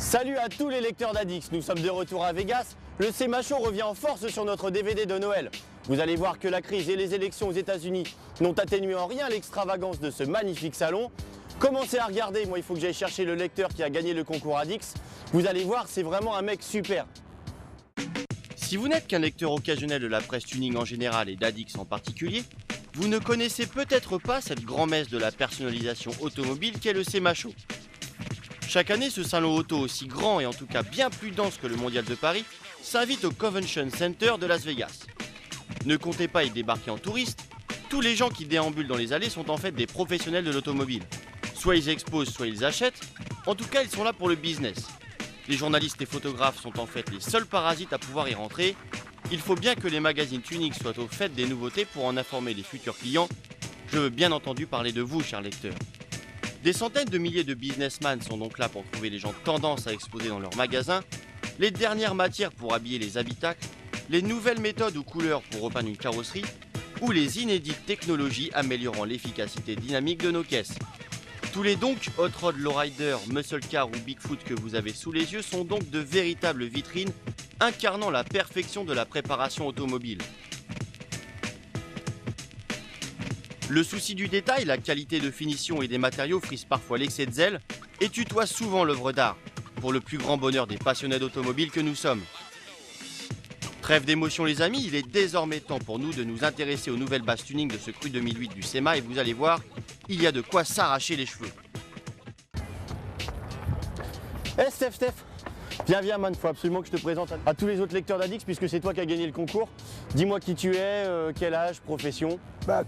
Salut à tous les lecteurs d'Addix, nous sommes de retour à Vegas. Le SEMA Show revient en force sur notre DVD de Noël. Vous allez voir que la crise et les élections aux États-Unis n'ont atténué en rien l'extravagance de ce magnifique salon. Commencez à regarder, moi il faut que j'aille chercher le lecteur qui a gagné le concours Addix. Vous allez voir, c'est vraiment un mec super. Si vous n'êtes qu'un lecteur occasionnel de la presse tuning en général et d'Addix en particulier, vous ne connaissez peut-être pas cette grand-messe de la personnalisation automobile qu'est le SEMA Show. Chaque année, ce salon auto aussi grand et en tout cas bien plus dense que le Mondial de Paris s'invite au Convention Center de Las Vegas. Ne comptez pas y débarquer en touriste, tous les gens qui déambulent dans les allées sont en fait des professionnels de l'automobile. Soit ils exposent, soit ils achètent, en tout cas ils sont là pour le business. Les journalistes et photographes sont en fait les seuls parasites à pouvoir y rentrer. Il faut bien que les magazines tuning soient au fait des nouveautés pour en informer les futurs clients. Je veux bien entendu parler de vous, chers lecteurs. Des centaines de milliers de businessmen sont donc là pour trouver les gens tendance à exposer dans leurs magasins, les dernières matières pour habiller les habitacles, les nouvelles méthodes ou couleurs pour repeindre une carrosserie, ou les inédites technologies améliorant l'efficacité dynamique de nos caisses. Tous les donc Hot Rod, Lowrider, Muscle Car ou Bigfoot que vous avez sous les yeux sont donc de véritables vitrines incarnant la perfection de la préparation automobile. Le souci du détail, la qualité de finition et des matériaux frise parfois l'excès de zèle et tutoie souvent l'œuvre d'art, pour le plus grand bonheur des passionnés d'automobile que nous sommes. Trêve d'émotion les amis, il est désormais temps pour nous de nous intéresser aux nouvelles bases tuning de ce cru 2008 du SEMA et vous allez voir, il y a de quoi s'arracher les cheveux. Eh Steph, viens man, il faut absolument que je te présente à tous les autres lecteurs d'Addix puisque c'est toi qui as gagné le concours. Dis-moi qui tu es, quel âge, profession.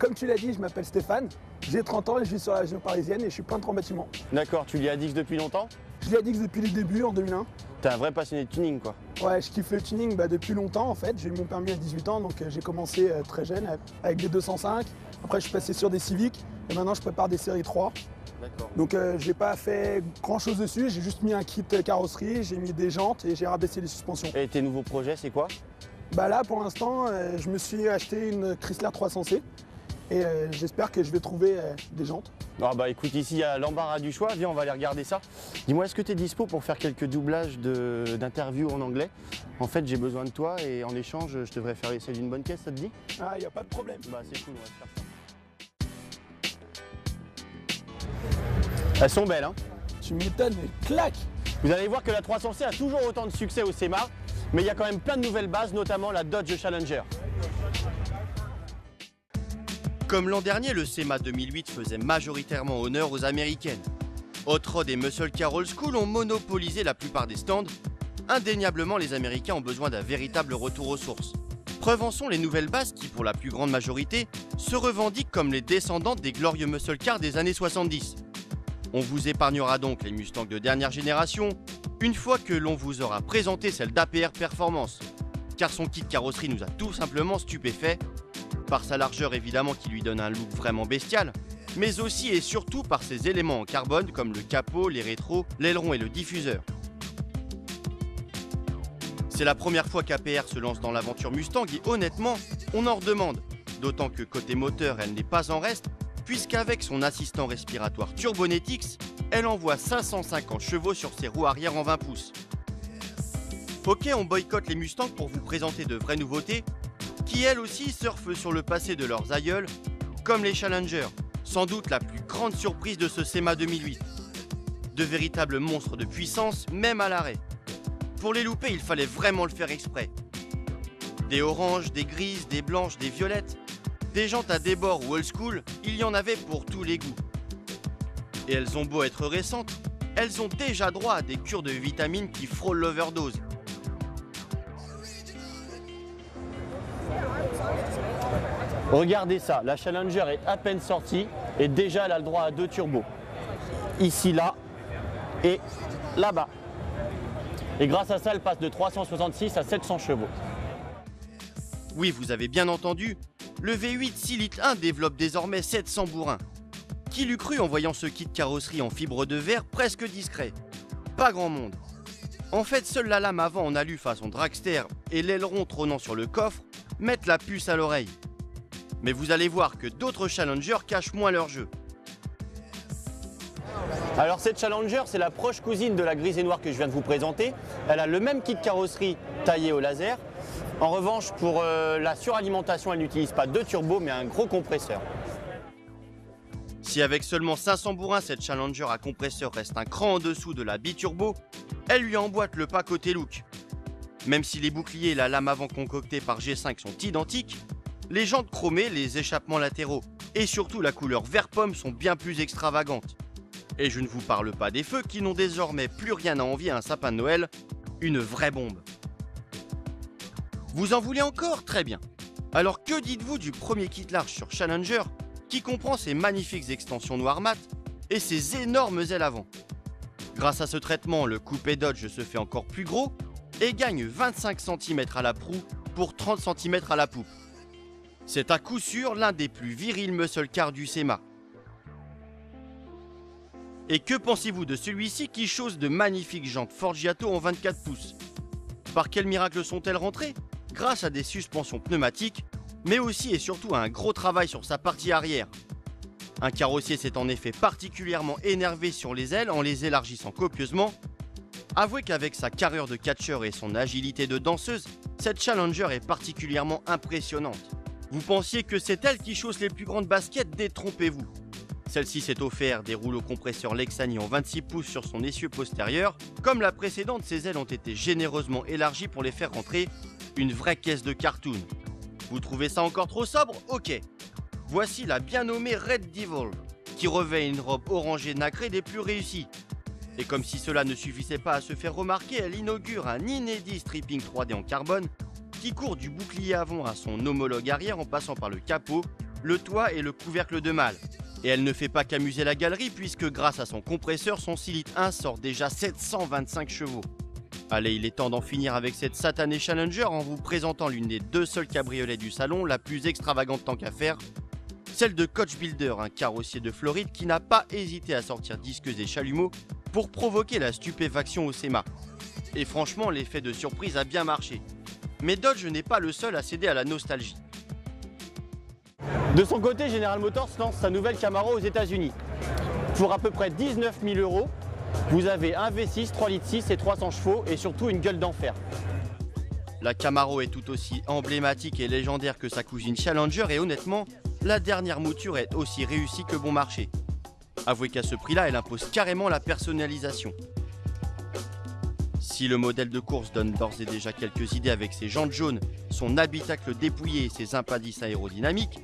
Comme tu l'as dit, je m'appelle Stéphane, j'ai 30 ans et je vis sur la région parisienne et je suis peintre en bâtiment. D'accord, tu lis Addix depuis longtemps? Je lis Addix depuis les débuts, en 2001. T'es un vrai passionné de tuning quoi. Ouais, je kiffe le tuning depuis longtemps en fait. J'ai eu mon permis à 18 ans, donc j'ai commencé très jeune avec des 205. Après je suis passé sur des Civic et maintenant je prépare des séries 3. D'accord. Donc j'ai pas fait grand chose dessus, j'ai juste mis un kit carrosserie, j'ai mis des jantes et j'ai rabaissé les suspensions. Et tes nouveaux projets c'est quoi? Là pour l'instant, je me suis acheté une Chrysler 300C et j'espère que je vais trouver des jantes. Ah écoute, ici il y a l'embarras du choix, viens on va aller regarder ça. Dis-moi, est-ce que tu es dispo pour faire quelques doublages d'interviews en anglais? En fait j'ai besoin de toi et en échange je devrais faire l'essai d'une bonne caisse, ça te dit? Ah, y a pas de problème. C'est cool, on va se faire ça. Elles sont belles hein? Tu m'étonnes, mais claque! Vous allez voir que la 300C a toujours autant de succès au SEMA, mais il y a quand même plein de nouvelles bases, notamment la Dodge Challenger. Comme l'an dernier, le SEMA 2008 faisait majoritairement honneur aux américaines. Hot Rod et Muscle Car Old School ont monopolisé la plupart des stands. Indéniablement, les Américains ont besoin d'un véritable retour aux sources. Preuve en sont les nouvelles bases qui, pour la plus grande majorité, se revendiquent comme les descendantes des glorieux Muscle Cars des années 70. On vous épargnera donc les Mustangs de dernière génération, une fois que l'on vous aura présenté celle d'APR Performance. Car son kit carrosserie nous a tout simplement stupéfait, par sa largeur évidemment qui lui donne un look vraiment bestial, mais aussi et surtout par ses éléments en carbone comme le capot, les rétros, l'aileron et le diffuseur. C'est la première fois qu'APR se lance dans l'aventure Mustang et honnêtement, on en redemande. D'autant que côté moteur, elle n'est pas en reste, puisqu'avec son assistant respiratoire Turbonetics, elle envoie 550 chevaux sur ses roues arrière en 20 pouces. Ok, on boycotte les Mustangs pour vous présenter de vraies nouveautés, qui elles aussi surfent sur le passé de leurs aïeuls, comme les Challenger, sans doute la plus grande surprise de ce SEMA 2008. De véritables monstres de puissance, même à l'arrêt. Pour les louper, il fallait vraiment le faire exprès. Des oranges, des grises, des blanches, des violettes, des jantes à débord ou old school, il y en avait pour tous les goûts. Et elles ont beau être récentes, elles ont déjà droit à des cures de vitamines qui frôlent l'overdose. Regardez ça, la Challenger est à peine sortie et déjà elle a le droit à 2 turbos. Ici, là et là-bas. Et grâce à ça, elle passe de 366 à 700 chevaux. Oui, vous avez bien entendu, le V8 6 litres 1 développe désormais 700 bourrins. Qui l'eût cru en voyant ce kit carrosserie en fibre de verre presque discret? Pas grand monde. En fait, seule la lame avant en alu façon dragster et l'aileron trônant sur le coffre mettent la puce à l'oreille. Mais vous allez voir que d'autres Challengers cachent moins leur jeu. Alors cette Challenger, c'est la proche cousine de la grise et noire que je viens de vous présenter. Elle a le même kit carrosserie taillé au laser. En revanche, pour la suralimentation, elle n'utilise pas de turbo, mais un gros compresseur. Si avec seulement 500 bourrins, cette Challenger à compresseur reste un cran en dessous de la biturbo, elle lui emboîte le pas côté look. Même si les boucliers et la lame avant concoctée par G5 sont identiques, les jantes chromées, les échappements latéraux et surtout la couleur vert pomme sont bien plus extravagantes. Et je ne vous parle pas des feux qui n'ont désormais plus rien à envier à un sapin de Noël, une vraie bombe. Vous en voulez encore? Très bien. Alors que dites-vous du premier kit large sur Challenger qui comprend ces magnifiques extensions noir mat et ces énormes ailes avant? Grâce à ce traitement, le coupé Dodge se fait encore plus gros et gagne 25 cm à la proue pour 30 cm à la poupe. C'est à coup sûr l'un des plus virils muscle cars du SEMA. Et que pensez-vous de celui-ci qui chausse de magnifiques jantes Forgiato en 24 pouces? Par quel miracle sont-elles rentrées? Grâce à des suspensions pneumatiques, mais aussi et surtout à un gros travail sur sa partie arrière. Un carrossier s'est en effet particulièrement énervé sur les ailes en les élargissant copieusement. Avouez qu'avec sa carrure de catcheur et son agilité de danseuse, cette Challenger est particulièrement impressionnante. Vous pensiez que c'est elle qui chausse les plus grandes baskets? Détrompez-vous. Celle-ci s'est offert des rouleaux compresseurs Lexani en 26 pouces sur son essieu postérieur. Comme la précédente, ses ailes ont été généreusement élargies pour les faire rentrer. Une vraie caisse de cartoon. Vous trouvez ça encore trop sobre? Ok. Voici la bien nommée Red Devil, qui revêt une robe orangée nacrée des plus réussies. Et comme si cela ne suffisait pas à se faire remarquer, elle inaugure un inédit stripping 3D en carbone qui court du bouclier avant à son homologue arrière en passant par le capot, le toit et le couvercle de malle. Et elle ne fait pas qu'amuser la galerie puisque grâce à son compresseur, son 6 litres 1 sort déjà 725 chevaux. Allez, il est temps d'en finir avec cette satanée Challenger en vous présentant l'une des deux seules cabriolets du salon, la plus extravagante tant qu'à faire, celle de Coach Builder, un carrossier de Floride qui n'a pas hésité à sortir disques et chalumeaux pour provoquer la stupéfaction au SEMA. Et franchement, l'effet de surprise a bien marché. Mais Dodge n'est pas le seul à céder à la nostalgie. De son côté, General Motors lance sa nouvelle Camaro aux États-Unis. Pour à peu près 19 000 €, vous avez un V6, 3 litres 6 et 300 chevaux et surtout une gueule d'enfer. La Camaro est tout aussi emblématique et légendaire que sa cousine Challenger et honnêtement, la dernière mouture est aussi réussie que bon marché. Avouez qu'à ce prix-là, elle impose carrément la personnalisation. Si le modèle de course donne d'ores et déjà quelques idées avec ses jantes jaunes, son habitacle dépouillé et ses impadis aérodynamiques,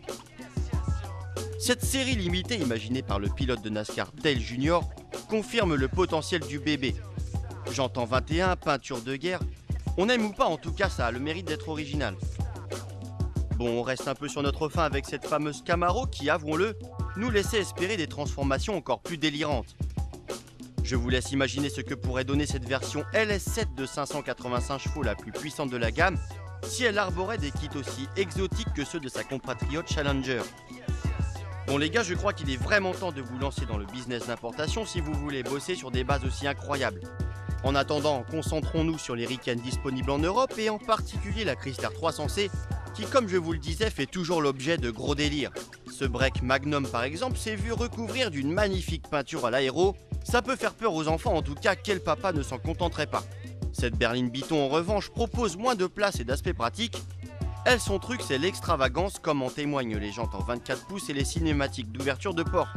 cette série limitée imaginée par le pilote de NASCAR Dale Jr. confirme le potentiel du bébé. Jantes en 21, peinture de guerre, on aime ou pas, en tout cas ça a le mérite d'être original. Bon, on reste un peu sur notre faim avec cette fameuse Camaro qui, avouons-le, nous laissait espérer des transformations encore plus délirantes. Je vous laisse imaginer ce que pourrait donner cette version LS7 de 585 chevaux la plus puissante de la gamme si elle arborait des kits aussi exotiques que ceux de sa compatriote Challenger. Bon les gars, je crois qu'il est vraiment temps de vous lancer dans le business d'importation si vous voulez bosser sur des bases aussi incroyables. En attendant, concentrons-nous sur les Riken disponibles en Europe et en particulier la Chrysler 300C qui, comme je vous le disais, fait toujours l'objet de gros délires. Ce break Magnum par exemple s'est vu recouvrir d'une magnifique peinture à l'aéro. Ça peut faire peur aux enfants, en tout cas quel papa ne s'en contenterait pas. Cette berline Biton en revanche propose moins de place et d'aspect pratique. Elle, son truc, c'est l'extravagance comme en témoignent les jantes en 24 pouces et les cinématiques d'ouverture de porte.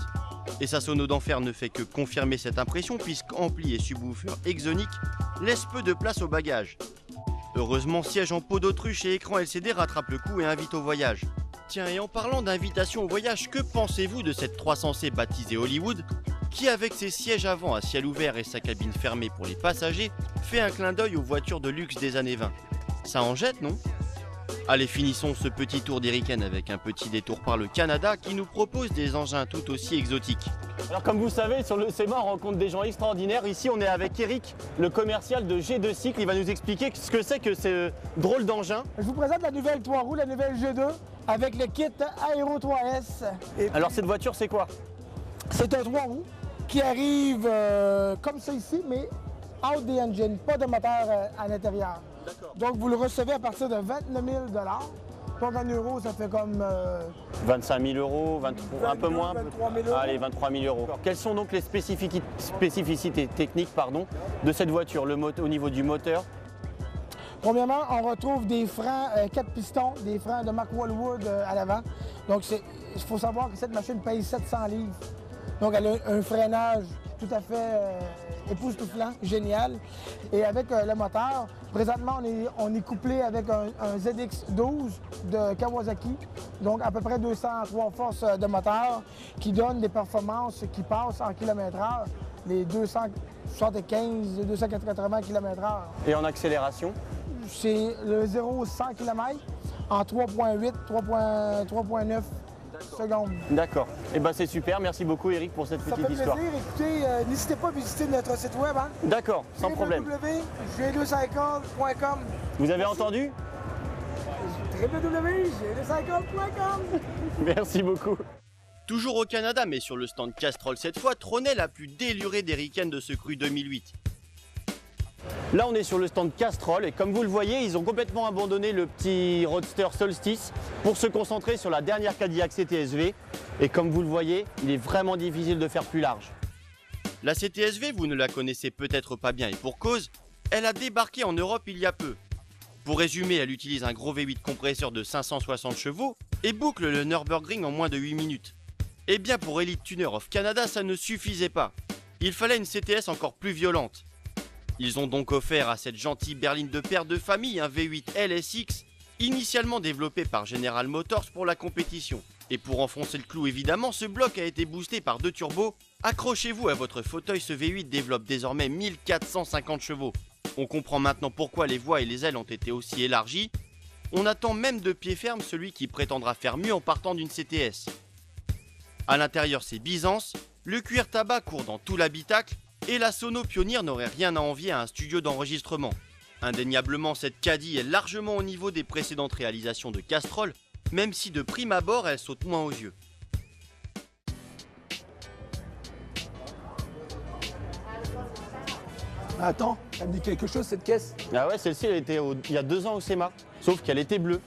Et sa sono d'enfer ne fait que confirmer cette impression puisqu'ampli et subwoofer exonique laisse peu de place au bagage. Heureusement, siège en peau d'autruche et écran LCD rattrape le coup et invite au voyage. Tiens, et en parlant d'invitation au voyage, que pensez-vous de cette 300C baptisée Hollywood qui, avec ses sièges avant à ciel ouvert et sa cabine fermée pour les passagers, fait un clin d'œil aux voitures de luxe des années 20? Ça en jette, non? Allez, finissons ce petit tour d'Hériken avec un petit détour par le Canada qui nous propose des engins tout aussi exotiques. Alors comme vous le savez, sur le SEMA, on rencontre des gens extraordinaires. Ici, on est avec Eric, le commercial de G2 Cycle. Il va nous expliquer ce que c'est que ce drôle d'engin. Je vous présente la nouvelle 3 roues, la nouvelle G2, avec le kit Aero 3S. Alors cette voiture, c'est quoi? C'est un 3 roues qui arrive comme ça ici, mais out the engine, pas de moteur à l'intérieur. Donc vous le recevez à partir de 29 000 $. Donc en euros, ça fait comme 25 000 euros, un peu moins. 23 000 euros. Allez, 23 000 euros. Alors, quelles sont donc les spécificités techniques de cette voiture au niveau du moteur? Premièrement, on retrouve des freins 4 pistons, des freins de Mark Wallwood à l'avant. Donc, il faut savoir que cette machine pèse 700 livres. Donc, elle a un freinage tout à fait époustouflant, génial. Et avec le moteur, présentement, on est couplé avec un ZX12 de Kawasaki. Donc, à peu près 203 forces de moteur qui donnent des performances qui passent en km/h, les 275, 280 km/h. Et en accélération? C'est le 0-100 km en 3.8, 3.9 secondes. D'accord. Et ben c'est super. Merci beaucoup Eric pour cette Ça petite fait histoire. plaisir. Écoutez, n'hésitez pas à visiter notre site web. Hein? D'accord, sans problème. www.g2cycle.com. Vous avez entendu? www.g2cycle.com. Merci beaucoup. Toujours au Canada, mais sur le stand Castrol cette fois, trônait la plus délurée des Ricaines de ce cru 2008. Là, on est sur le stand Castrol et comme vous le voyez, ils ont complètement abandonné le petit Roadster Solstice pour se concentrer sur la dernière Cadillac CTSV. Et comme vous le voyez, il est vraiment difficile de faire plus large. La CTSV, vous ne la connaissez peut-être pas bien et pour cause, elle a débarqué en Europe il y a peu. Pour résumer, elle utilise un gros V8 compresseur de 560 chevaux et boucle le Nürburgring en moins de 8 minutes. Eh bien pour Elite Tuner of Canada, ça ne suffisait pas. Il fallait une CTS encore plus violente. Ils ont donc offert à cette gentille berline de père de famille un V8 LSX, initialement développé par General Motors pour la compétition. Et pour enfoncer le clou évidemment, ce bloc a été boosté par 2 turbos. Accrochez-vous à votre fauteuil, ce V8 développe désormais 1450 chevaux. On comprend maintenant pourquoi les voies et les ailes ont été aussi élargies. On attend même de pied ferme celui qui prétendra faire mieux en partant d'une CTS. A l'intérieur c'est Byzance, le cuir tabac court dans tout l'habitacle, et la Sono Pioneer n'aurait rien à envier à un studio d'enregistrement. Indéniablement, cette Caddy est largement au niveau des précédentes réalisations de Castrol, même si de prime abord, elle saute moins aux yeux. Attends, elle me dit quelque chose cette caisse? Ah ouais, celle-ci, elle était il y a 2 ans au SEMA, sauf qu'elle était bleue.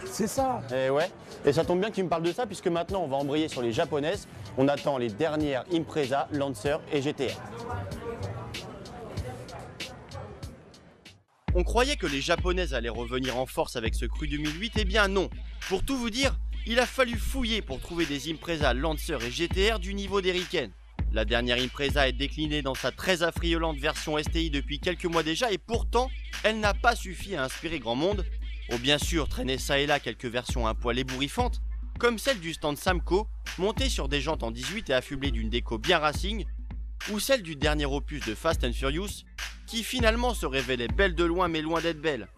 C'est ça. Et ouais, et ça tombe bien que tu me parles de ça, puisque maintenant, on va embrayer sur les japonaises. On attend les dernières Impreza, Lancer et GTR. On croyait que les japonaises allaient revenir en force avec ce cru 2008, eh bien non. Pour tout vous dire, il a fallu fouiller pour trouver des Impreza, Lancer et GTR du niveau des Ricaines. La dernière Impreza est déclinée dans sa très affriolante version STI depuis quelques mois déjà et pourtant, elle n'a pas suffi à inspirer grand monde. Oh bien sûr, traîner ça et là quelques versions un poil ébouriffantes, comme celle du stand Samco, montée sur des jantes en 18 et affublée d'une déco bien racing, ou celle du dernier opus de Fast and Furious, qui finalement se révélait belle de loin mais loin d'être belle.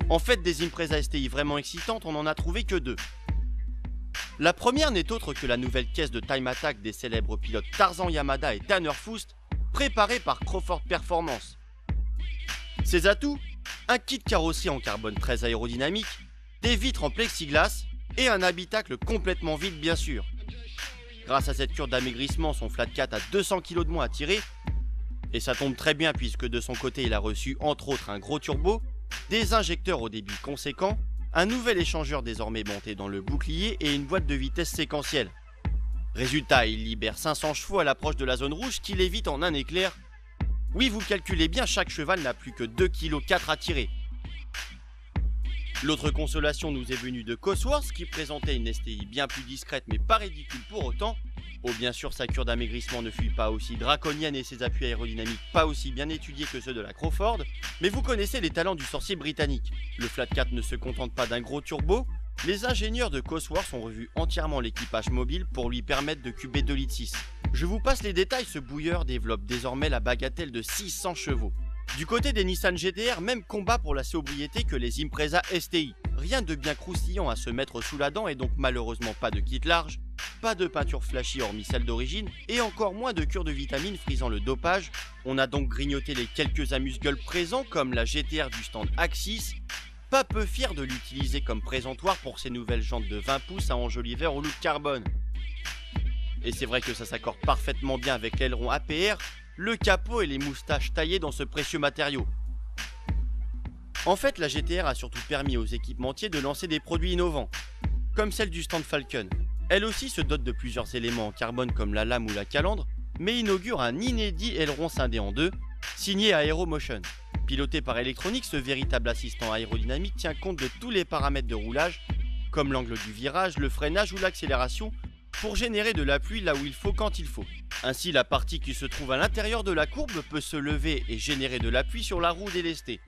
En fait, des Impreza STI vraiment excitantes, on n'en a trouvé que 2. La première n'est autre que la nouvelle caisse de Time Attack des célèbres pilotes Tarzan Yamada et Tanner Foust, préparée par Crawford Performance. Ses atouts, un kit carrosserie en carbone très aérodynamique, des vitres en plexiglas et un habitacle complètement vide bien sûr. Grâce à cette cure d'amaigrissement, son Flat 4 a 200 kg de moins à tirer, et ça tombe très bien puisque de son côté il a reçu entre autres un gros turbo, des injecteurs au débit conséquent, un nouvel échangeur désormais monté dans le bouclier et une boîte de vitesse séquentielle. Résultat, il libère 500 chevaux à l'approche de la zone rouge qui l'évite en un éclair. Oui, vous calculez bien, chaque cheval n'a plus que 2,4 kg à tirer. L'autre consolation nous est venue de Cosworth qui présentait une STI bien plus discrète mais pas ridicule pour autant. Oh bien sûr, sa cure d'amaigrissement ne fut pas aussi draconienne et ses appuis aérodynamiques pas aussi bien étudiés que ceux de la Crawford, mais vous connaissez les talents du sorcier britannique. Le Flat 4 ne se contente pas d'un gros turbo, les ingénieurs de Cosworth ont revu entièrement l'équipage mobile pour lui permettre de cuber 2,6 litres. Je vous passe les détails, ce bouilleur développe désormais la bagatelle de 600 chevaux. Du côté des Nissan GTR, même combat pour la sobriété que les Impreza STI. Rien de bien croustillant à se mettre sous la dent et donc malheureusement pas de kit large, pas de peinture flashy hormis celle d'origine et encore moins de cure de vitamines frisant le dopage. On a donc grignoté les quelques amuse-gueules présents comme la GTR du stand Axis, pas peu fier de l'utiliser comme présentoir pour ses nouvelles jantes de 20 pouces à enjoliver au look carbone. Et c'est vrai que ça s'accorde parfaitement bien avec l'aileron APR, le capot et les moustaches taillées dans ce précieux matériau. En fait, la GTR a surtout permis aux équipementiers de lancer des produits innovants, comme celle du stand Falcon. Elle aussi se dote de plusieurs éléments en carbone comme la lame ou la calandre, mais inaugure un inédit aileron scindé en deux, signé Aeromotion. Piloté par électronique, ce véritable assistant aérodynamique tient compte de tous les paramètres de roulage, comme l'angle du virage, le freinage ou l'accélération, pour générer de l'appui là où il faut quand il faut. Ainsi, la partie qui se trouve à l'intérieur de la courbe peut se lever et générer de l'appui sur la roue délestée.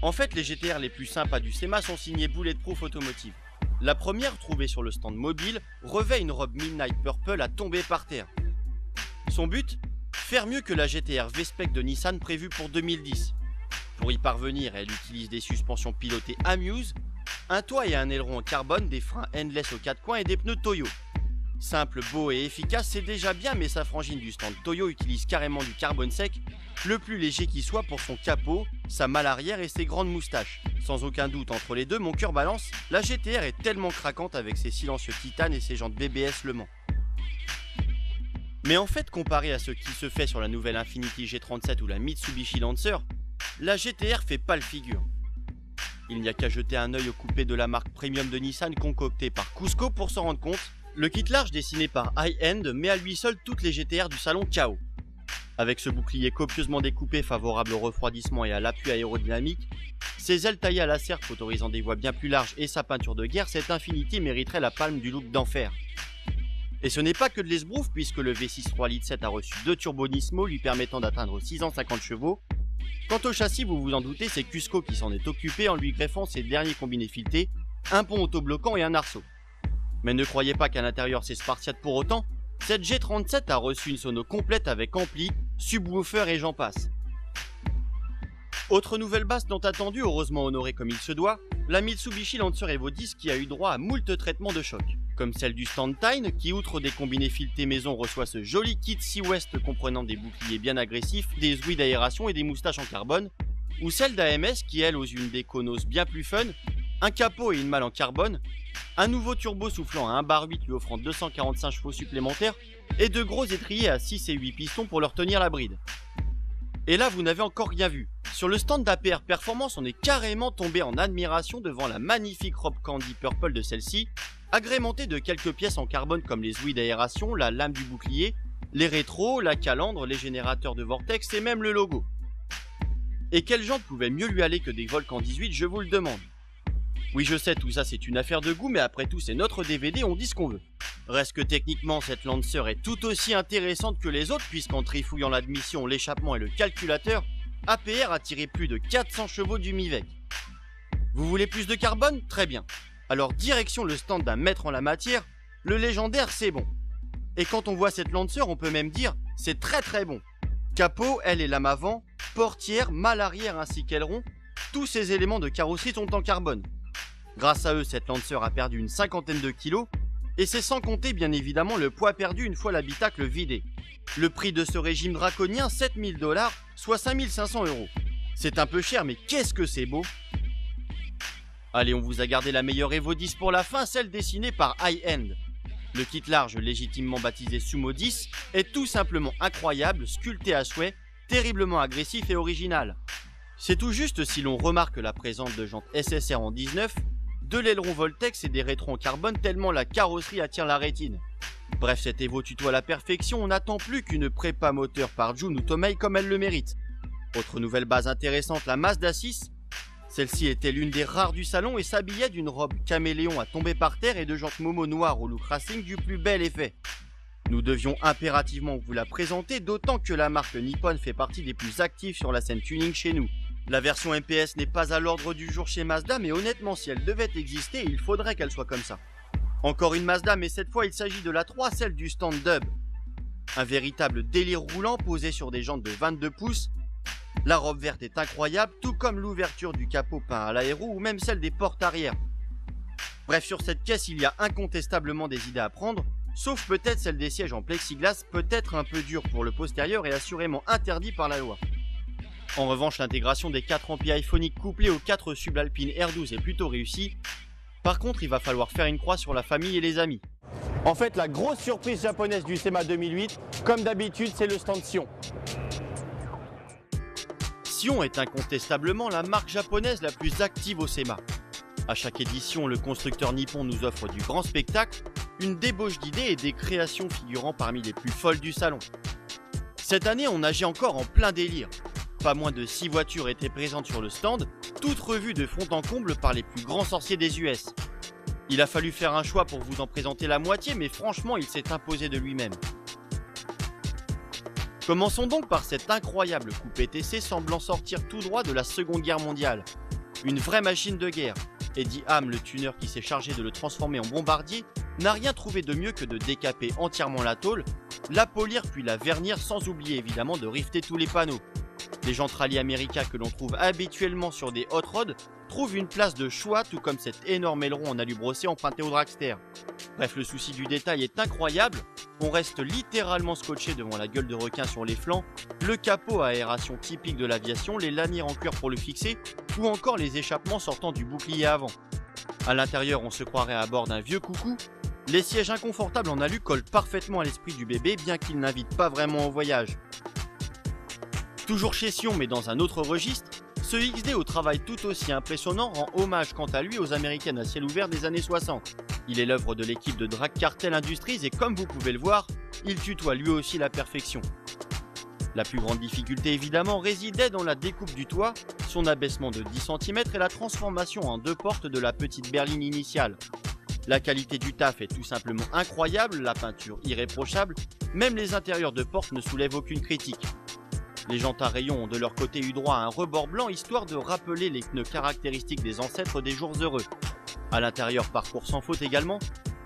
En fait, les GTR les plus sympas du SEMA sont signés Bulletproof Automotive. La première, trouvée sur le stand mobile, revêt une robe Midnight Purple à tomber par terre. Son but ? Faire mieux que la GTR V-Spec de Nissan prévue pour 2010. Pour y parvenir, elle utilise des suspensions pilotées Amuse, un toit et un aileron en carbone, des freins Endless aux 4 coins et des pneus Toyo. Simple, beau et efficace, c'est déjà bien, mais sa frangine du stand Toyo utilise carrément du carbone sec, le plus léger qui soit pour son capot, sa malle arrière et ses grandes moustaches. Sans aucun doute, entre les deux, mon cœur balance, la GTR est tellement craquante avec ses silencieux titane et ses jantes BBS Le Mans. Mais en fait, comparé à ce qui se fait sur la nouvelle Infiniti G37 ou la Mitsubishi Lancer, la GTR fait pas le figure. Il n'y a qu'à jeter un œil au coupé de la marque premium de Nissan concocté par Cusco pour s'en rendre compte. Le kit large dessiné par High-End met à lui seul toutes les GTR du salon KO. Avec ce bouclier copieusement découpé favorable au refroidissement et à l'appui aérodynamique, ses ailes taillées à la serpe autorisant des voies bien plus larges et sa peinture de guerre, cette Infiniti mériterait la palme du look d'enfer. Et ce n'est pas que de l'esbrouf puisque le V6 3.7 a reçu 2 turbos Nismo lui permettant d'atteindre 650 chevaux. Quant au châssis, vous vous en doutez, c'est Cusco qui s'en est occupé en lui greffant ses derniers combinés filetés, un pont autobloquant et un arceau. Mais ne croyez pas qu'à l'intérieur c'est spartiate pour autant, cette G37 a reçu une sono complète avec ampli, subwoofer et j'en passe. Autre nouvelle basse tant attendue, heureusement honorée comme il se doit, la Mitsubishi Lancer Evo 10 qui a eu droit à moult traitements de choc. Comme celle du stand Tyne qui, outre des combinés filetés maison, reçoit ce joli kit Sea West comprenant des boucliers bien agressifs, des ouïes d'aération et des moustaches en carbone, ou celle d'AMS qui, elle, ose une déconos bien plus fun, un capot et une malle en carbone, un nouveau turbo soufflant à 1,8 lui offrant 245 chevaux supplémentaires, et de gros étriers à 6 et 8 pistons pour leur tenir la bride. Et là, vous n'avez encore rien vu. Sur le stand d'APR Performance, on est carrément tombé en admiration devant la magnifique robe Candy Purple de celle-ci, agrémentée de quelques pièces en carbone comme les ouïes d'aération, la lame du bouclier, les rétros, la calandre, les générateurs de vortex et même le logo. Et quelle jante pouvait mieux lui aller que des Volcan 18, je vous le demande. Oui, je sais, tout ça c'est une affaire de goût, mais après tout c'est notre DVD, on dit ce qu'on veut. Reste que techniquement, cette Lancer est tout aussi intéressante que les autres, puisqu'en trifouillant l'admission, l'échappement et le calculateur, APR a tiré plus de 400 chevaux du MiVec. Vous voulez plus de carbone ? Très bien. Alors direction le stand d'un maître en la matière, le légendaire c'est bon. Et quand on voit cette Lancer, on peut même dire c'est très très bon. Capot, aile et lame avant, portière, malle arrière ainsi qu'aileron, tous ces éléments de carrosserie sont en carbone. Grâce à eux, cette Lancer a perdu une 50aine de kilos, et c'est sans compter bien évidemment le poids perdu une fois l'habitacle vidé. Le prix de ce régime draconien, 7 000 $, soit 5 500 €. C'est un peu cher, mais qu'est-ce que c'est beau! Allez, on vous a gardé la meilleure Evo 10 pour la fin, celle dessinée par High-End. Le kit large, légitimement baptisé Sumo 10, est tout simplement incroyable, sculpté à souhait, terriblement agressif et original. C'est tout juste si l'on remarque la présence de jantes SSR en 19, de l'aileron Voltex et des rétros en carbone tellement la carrosserie attire la rétine. Bref, cette Evo tutoie à la perfection, on n'attend plus qu'une prépa moteur par Jun ou Tomei comme elle le mérite. Autre nouvelle base intéressante, la Mazda 6. Celle-ci était l'une des rares du salon et s'habillait d'une robe caméléon à tomber par terre et de jantes Momo noires au look racing du plus bel effet. Nous devions impérativement vous la présenter, d'autant que la marque Nippon fait partie des plus actives sur la scène tuning chez nous. La version MPS n'est pas à l'ordre du jour chez Mazda, mais honnêtement si elle devait exister, il faudrait qu'elle soit comme ça. Encore une Mazda, mais cette fois il s'agit de la 3, celle du stand Dub. Un véritable délire roulant posé sur des jantes de 22 pouces. La robe verte est incroyable, tout comme l'ouverture du capot peint à l'aéro ou même celle des portes arrière. Bref, sur cette caisse, il y a incontestablement des idées à prendre, sauf peut-être celle des sièges en plexiglas, peut-être un peu dur pour le postérieur et assurément interdit par la loi. En revanche, l'intégration des 4 amplis iPhoniques couplés aux 4 subalpines R12 est plutôt réussie. Par contre, il va falloir faire une croix sur la famille et les amis. En fait, la grosse surprise japonaise du SEMA 2008, comme d'habitude, c'est le stand Sion. Sion est incontestablement la marque japonaise la plus active au SEMA. À chaque édition, le constructeur nippon nous offre du grand spectacle, une débauche d'idées et des créations figurant parmi les plus folles du salon. Cette année, on nageait encore en plein délire. Pas moins de 6 voitures étaient présentes sur le stand, toutes revues de fond en comble par les plus grands sorciers des US. Il a fallu faire un choix pour vous en présenter la moitié, mais franchement, il s'est imposé de lui-même. Commençons donc par cette incroyable coupé TC semblant sortir tout droit de la Seconde Guerre mondiale. Une vraie machine de guerre. Eddie Ham, le tuner qui s'est chargé de le transformer en bombardier, n'a rien trouvé de mieux que de décaper entièrement la tôle, la polir puis la vernir sans oublier évidemment de rifter tous les panneaux. Les jantes Rally America que l'on trouve habituellement sur des hot rods trouvent une place de choix, tout comme cet énorme aileron en alu brossé emprunté au dragster. Bref, le souci du détail est incroyable, on reste littéralement scotché devant la gueule de requin sur les flancs, le capot à aération typique de l'aviation, les lanières en cuir pour le fixer, ou encore les échappements sortant du bouclier avant. À l'intérieur, on se croirait à bord d'un vieux coucou. Les sièges inconfortables en alu collent parfaitement à l'esprit du bébé, bien qu'ils n'invitent pas vraiment au voyage. Toujours chez Sion, mais dans un autre registre, ce XD au travail tout aussi impressionnant rend hommage quant à lui aux américaines à ciel ouvert des années 60. Il est l'œuvre de l'équipe de Drag Cartel Industries et comme vous pouvez le voir, il tutoie lui aussi la perfection. La plus grande difficulté évidemment résidait dans la découpe du toit, son abaissement de 10 cm et la transformation en 2 portes de la petite berline initiale. La qualité du taf est tout simplement incroyable, la peinture irréprochable, même les intérieurs de portes ne soulèvent aucune critique. Les jantes à rayons ont de leur côté eu droit à un rebord blanc histoire de rappeler les pneus caractéristiques des ancêtres des jours heureux. À l'intérieur, parcours sans faute également,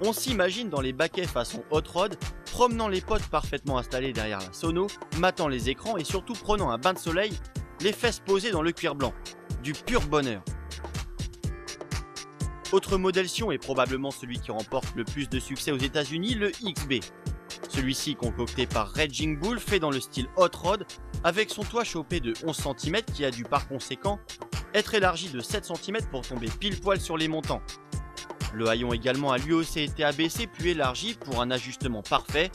on s'imagine dans les baquets façon hot rod, promenant les potes parfaitement installés derrière la sono, matant les écrans et surtout prenant un bain de soleil, les fesses posées dans le cuir blanc. Du pur bonheur. Autre modèle Sion est probablement celui qui remporte le plus de succès aux États-Unis, le XB. Celui-ci, concocté par Raging Bull, fait dans le style hot rod, avec son toit chopé de 11 cm qui a dû par conséquent être élargi de 7 cm pour tomber pile poil sur les montants. Le haillon également a lui aussi été abaissé puis élargi pour un ajustement parfait.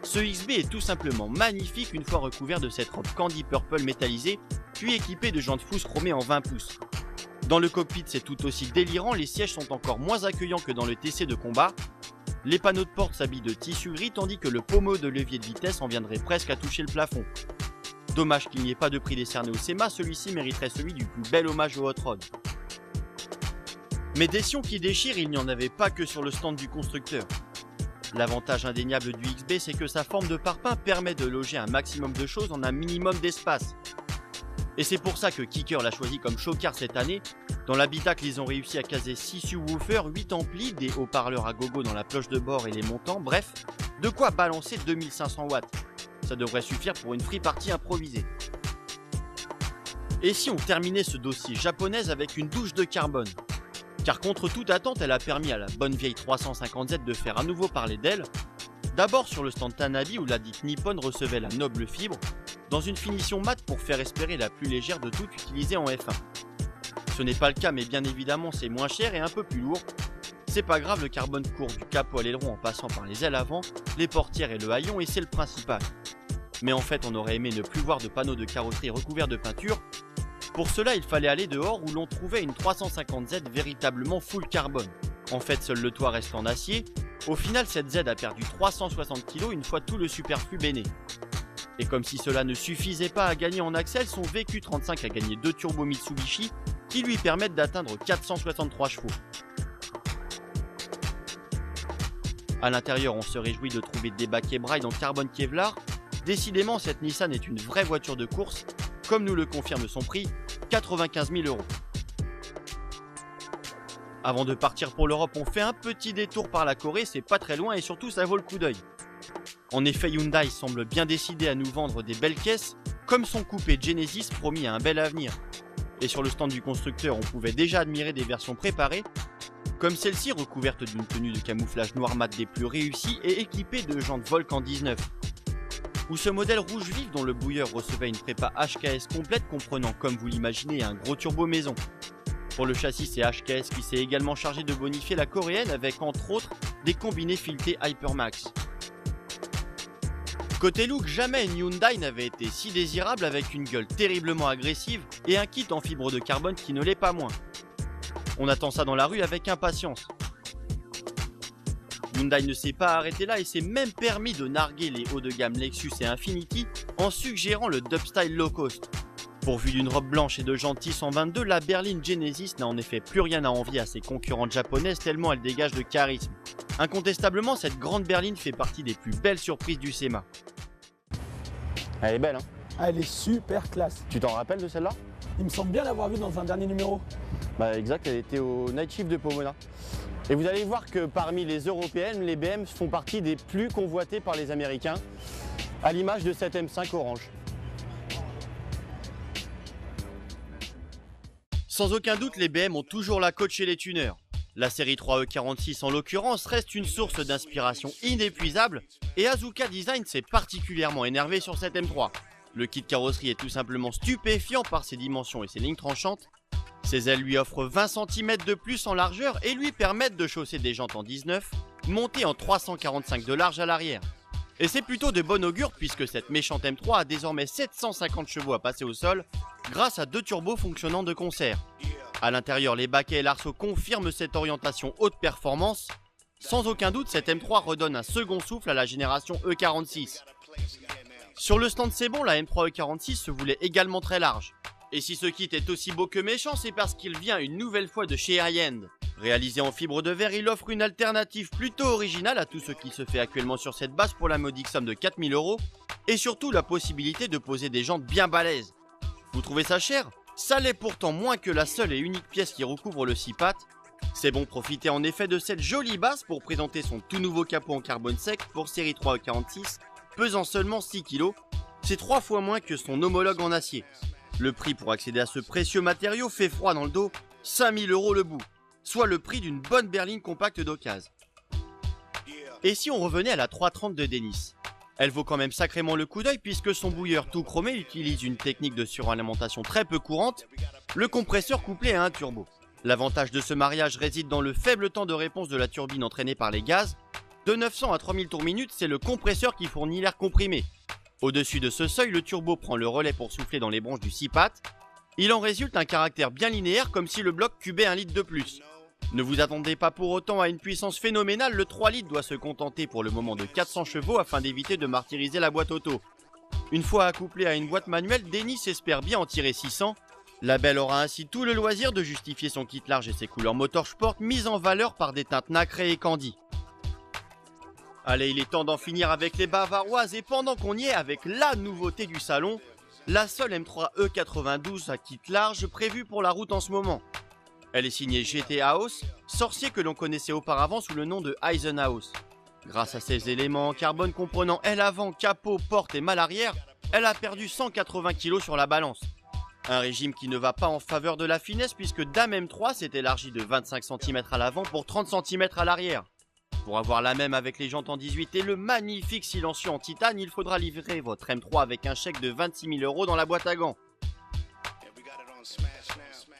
Ce XB est tout simplement magnifique une fois recouvert de cette robe candy purple métallisée, puis équipé de jantes fousses chromées en 20 pouces. Dans le cockpit, c'est tout aussi délirant, les sièges sont encore moins accueillants que dans le TC de combat. Les panneaux de porte s'habillent de tissu gris tandis que le pommeau de levier de vitesse en viendrait presque à toucher le plafond. Dommage qu'il n'y ait pas de prix décerné au SEMA, celui-ci mériterait celui du plus bel hommage au hot rod. Mais des Sion qui déchirent, il n'y en avait pas que sur le stand du constructeur. L'avantage indéniable du XB, c'est que sa forme de parpaing permet de loger un maximum de choses en un minimum d'espace. Et c'est pour ça que Kicker l'a choisi comme showcar cette année. Dans l'habitacle, ils ont réussi à caser 6 subwoofers, 8 amplis, des haut-parleurs à gogo dans la cloche de bord et les montants, bref, de quoi balancer 2500 watts. Ça devrait suffire pour une free party improvisée. Et si on terminait ce dossier japonaise avec une douche de carbone? Car contre toute attente, elle a permis à la bonne vieille 350Z de faire à nouveau parler d'elle. D'abord sur le stand Tanabe où la dite Nippon recevait la noble fibre, dans une finition mate pour faire espérer la plus légère de toutes utilisée en F1. Ce n'est pas le cas mais bien évidemment c'est moins cher et un peu plus lourd. C'est pas grave, le carbone court du capot à l'aileron en passant par les ailes avant, les portières et le haillon et c'est le principal. Mais en fait on aurait aimé ne plus voir de panneaux de carrosserie recouverts de peinture. Pour cela il fallait aller dehors où l'on trouvait une 350Z véritablement full carbone. En fait seul le toit reste en acier. Au final cette Z a perdu 360 kg une fois tout le superflu béné. Et comme si cela ne suffisait pas à gagner en axle, son VQ35 a gagné 2 turbos Mitsubishi qui lui permettent d'atteindre 463 chevaux. A l'intérieur, on se réjouit de trouver des baquets Bride en carbone Kevlar. Décidément, cette Nissan est une vraie voiture de course, comme nous le confirme son prix, 95 000 €. Avant de partir pour l'Europe, on fait un petit détour par la Corée, c'est pas très loin et surtout ça vaut le coup d'œil. En effet, Hyundai semble bien décidé à nous vendre des belles caisses, comme son coupé Genesis promis à un bel avenir. Et sur le stand du constructeur, on pouvait déjà admirer des versions préparées, comme celle-ci recouverte d'une tenue de camouflage noir mat des plus réussies et équipée de jantes Volcan 19. Ou ce modèle rouge vif dont le bouilleur recevait une prépa HKS complète comprenant, comme vous l'imaginez, un gros turbo maison. Pour le châssis, c'est HKS qui s'est également chargé de bonifier la coréenne avec entre autres des combinés filetés Hypermax. Côté look, jamais une Hyundai n'avait été si désirable avec une gueule terriblement agressive et un kit en fibre de carbone qui ne l'est pas moins. On attend ça dans la rue avec impatience. Hyundai ne s'est pas arrêté là et s'est même permis de narguer les hauts de gamme Lexus et Infiniti en suggérant le dubstyle low cost. Pourvue d'une robe blanche et de jantes 122, la berline Genesis n'a en effet plus rien à envier à ses concurrentes japonaises tellement elle dégage de charisme. Incontestablement, cette grande berline fait partie des plus belles surprises du SEMA. Elle est belle, hein? Ah, elle est super classe. Tu t'en rappelles de celle-là? Il me semble bien l'avoir vue dans un dernier numéro. Bah exact, elle était au Night Shift de Pomona. Et vous allez voir que parmi les européennes, les BM font partie des plus convoitées par les Américains, à l'image de cette M5 orange. Sans aucun doute, les BM ont toujours la cote chez les tuneurs. La série 3E46 en l'occurrence reste une source d'inspiration inépuisable et Azuka Design s'est particulièrement énervé sur cette M3. Le kit carrosserie est tout simplement stupéfiant par ses dimensions et ses lignes tranchantes. Ses ailes lui offrent 20 cm de plus en largeur et lui permettent de chausser des jantes en 19, montées en 345 de large à l'arrière. Et c'est plutôt de bon augure puisque cette méchante M3 a désormais 750 chevaux à passer au sol grâce à 2 turbos fonctionnant de concert. A l'intérieur, les baquets et l'arceau confirment cette orientation haute performance. Sans aucun doute, cette M3 redonne un second souffle à la génération E46. Sur le stand c'est bon, la M3 E46 se voulait également très large. Et si ce kit est aussi beau que méchant, c'est parce qu'il vient une nouvelle fois de chez High-End. Réalisé en fibre de verre, il offre une alternative plutôt originale à tout ce qui se fait actuellement sur cette base pour la modique somme de 4000 €. Et surtout la possibilité de poser des jantes bien balèzes. Vous trouvez ça cher? Ça l'est pourtant moins que la seule et unique pièce qui recouvre le 6 pattes. C'est bon, profiter en effet de cette jolie base pour présenter son tout nouveau capot en carbone sec pour série 3E46, pesant seulement 6 kg. C'est 3 fois moins que son homologue en acier. Le prix pour accéder à ce précieux matériau fait froid dans le dos, 5000 € le bout, soit le prix d'une bonne berline compacte d'occasion. Et si on revenait à la 330 de Dennis? Elle vaut quand même sacrément le coup d'œil puisque son bouilleur tout chromé utilise une technique de suralimentation très peu courante, le compresseur couplé à un turbo. L'avantage de ce mariage réside dans le faible temps de réponse de la turbine entraînée par les gaz. De 900 à 3000 tours minute, c'est le compresseur qui fournit l'air comprimé. Au-dessus de ce seuil, le turbo prend le relais pour souffler dans les branches du 6 pattes. Il en résulte un caractère bien linéaire comme si le bloc cubait 1 litre de plus. Ne vous attendez pas pour autant à une puissance phénoménale, le 3 litres doit se contenter pour le moment de 400 chevaux afin d'éviter de martyriser la boîte auto. Une fois accouplée à une boîte manuelle, Dennis espère bien en tirer 600. La belle aura ainsi tout le loisir de justifier son kit large et ses couleurs motorsport mises en valeur par des teintes nacrées et candy. Allez, il est temps d'en finir avec les bavaroises et pendant qu'on y est avec la nouveauté du salon, la seule M3 E92 à kit large prévue pour la route en ce moment. Elle est signée GT House, sorcier que l'on connaissait auparavant sous le nom de Eisenhouse. Grâce à ses éléments en carbone comprenant aile avant, capot, porte et malle arrière, elle a perdu 180 kg sur la balance. Un régime qui ne va pas en faveur de la finesse puisque Dame M3 s'est élargie de 25 cm à l'avant pour 30 cm à l'arrière. Pour avoir la même avec les jantes en 18 et le magnifique silencieux en titane, il faudra livrer votre M3 avec un chèque de 26 000 € dans la boîte à gants.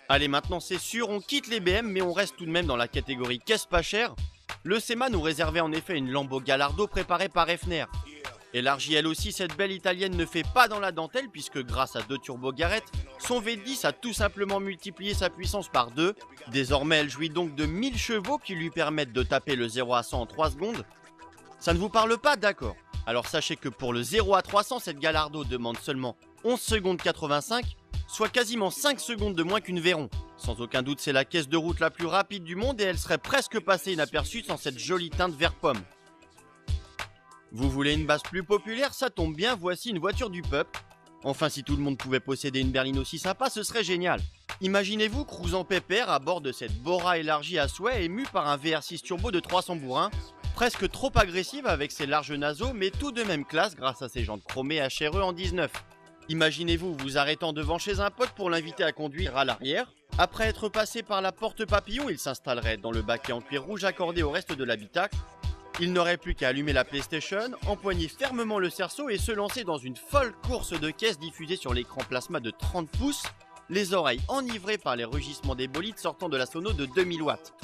Allez, maintenant c'est sûr, on quitte les BM mais on reste tout de même dans la catégorie caisse pas chère. Le SEMA nous réservait en effet une Lambo Gallardo préparée par Effner. Élargie elle aussi, cette belle italienne ne fait pas dans la dentelle puisque grâce à 2 turbo-garrettes, son V10 a tout simplement multiplié sa puissance par 2. Désormais elle jouit donc de 1000 chevaux qui lui permettent de taper le 0 à 100 en 3 secondes. Ça ne vous parle pas? D'accord. Alors sachez que pour le 0 à 300, cette Gallardo demande seulement 11 secondes 85, soit quasiment 5 secondes de moins qu'une Veyron. Sans aucun doute c'est la caisse de route la plus rapide du monde et elle serait presque passée inaperçue sans cette jolie teinte vert pomme. Vous voulez une base plus populaire? Ça tombe bien, voici une voiture du peuple. Enfin, si tout le monde pouvait posséder une berline aussi sympa, ce serait génial. Imaginez-vous cruisant pépère à bord de cette Bora élargie à souhait émue par un VR6 turbo de 300 bourrins, presque trop agressive avec ses larges naseaux, mais tout de même classe grâce à ses jantes chromées HRE en 19. Imaginez-vous vous arrêtant devant chez un pote pour l'inviter à conduire à l'arrière. Après être passé par la porte papillon, il s'installerait dans le baquet en cuir rouge accordé au reste de l'habitacle. Il n'aurait plus qu'à allumer la PlayStation, empoigner fermement le cerceau et se lancer dans une folle course de caisse diffusée sur l'écran plasma de 30 pouces, les oreilles enivrées par les rugissements des bolides sortant de la sono de 2000 watts.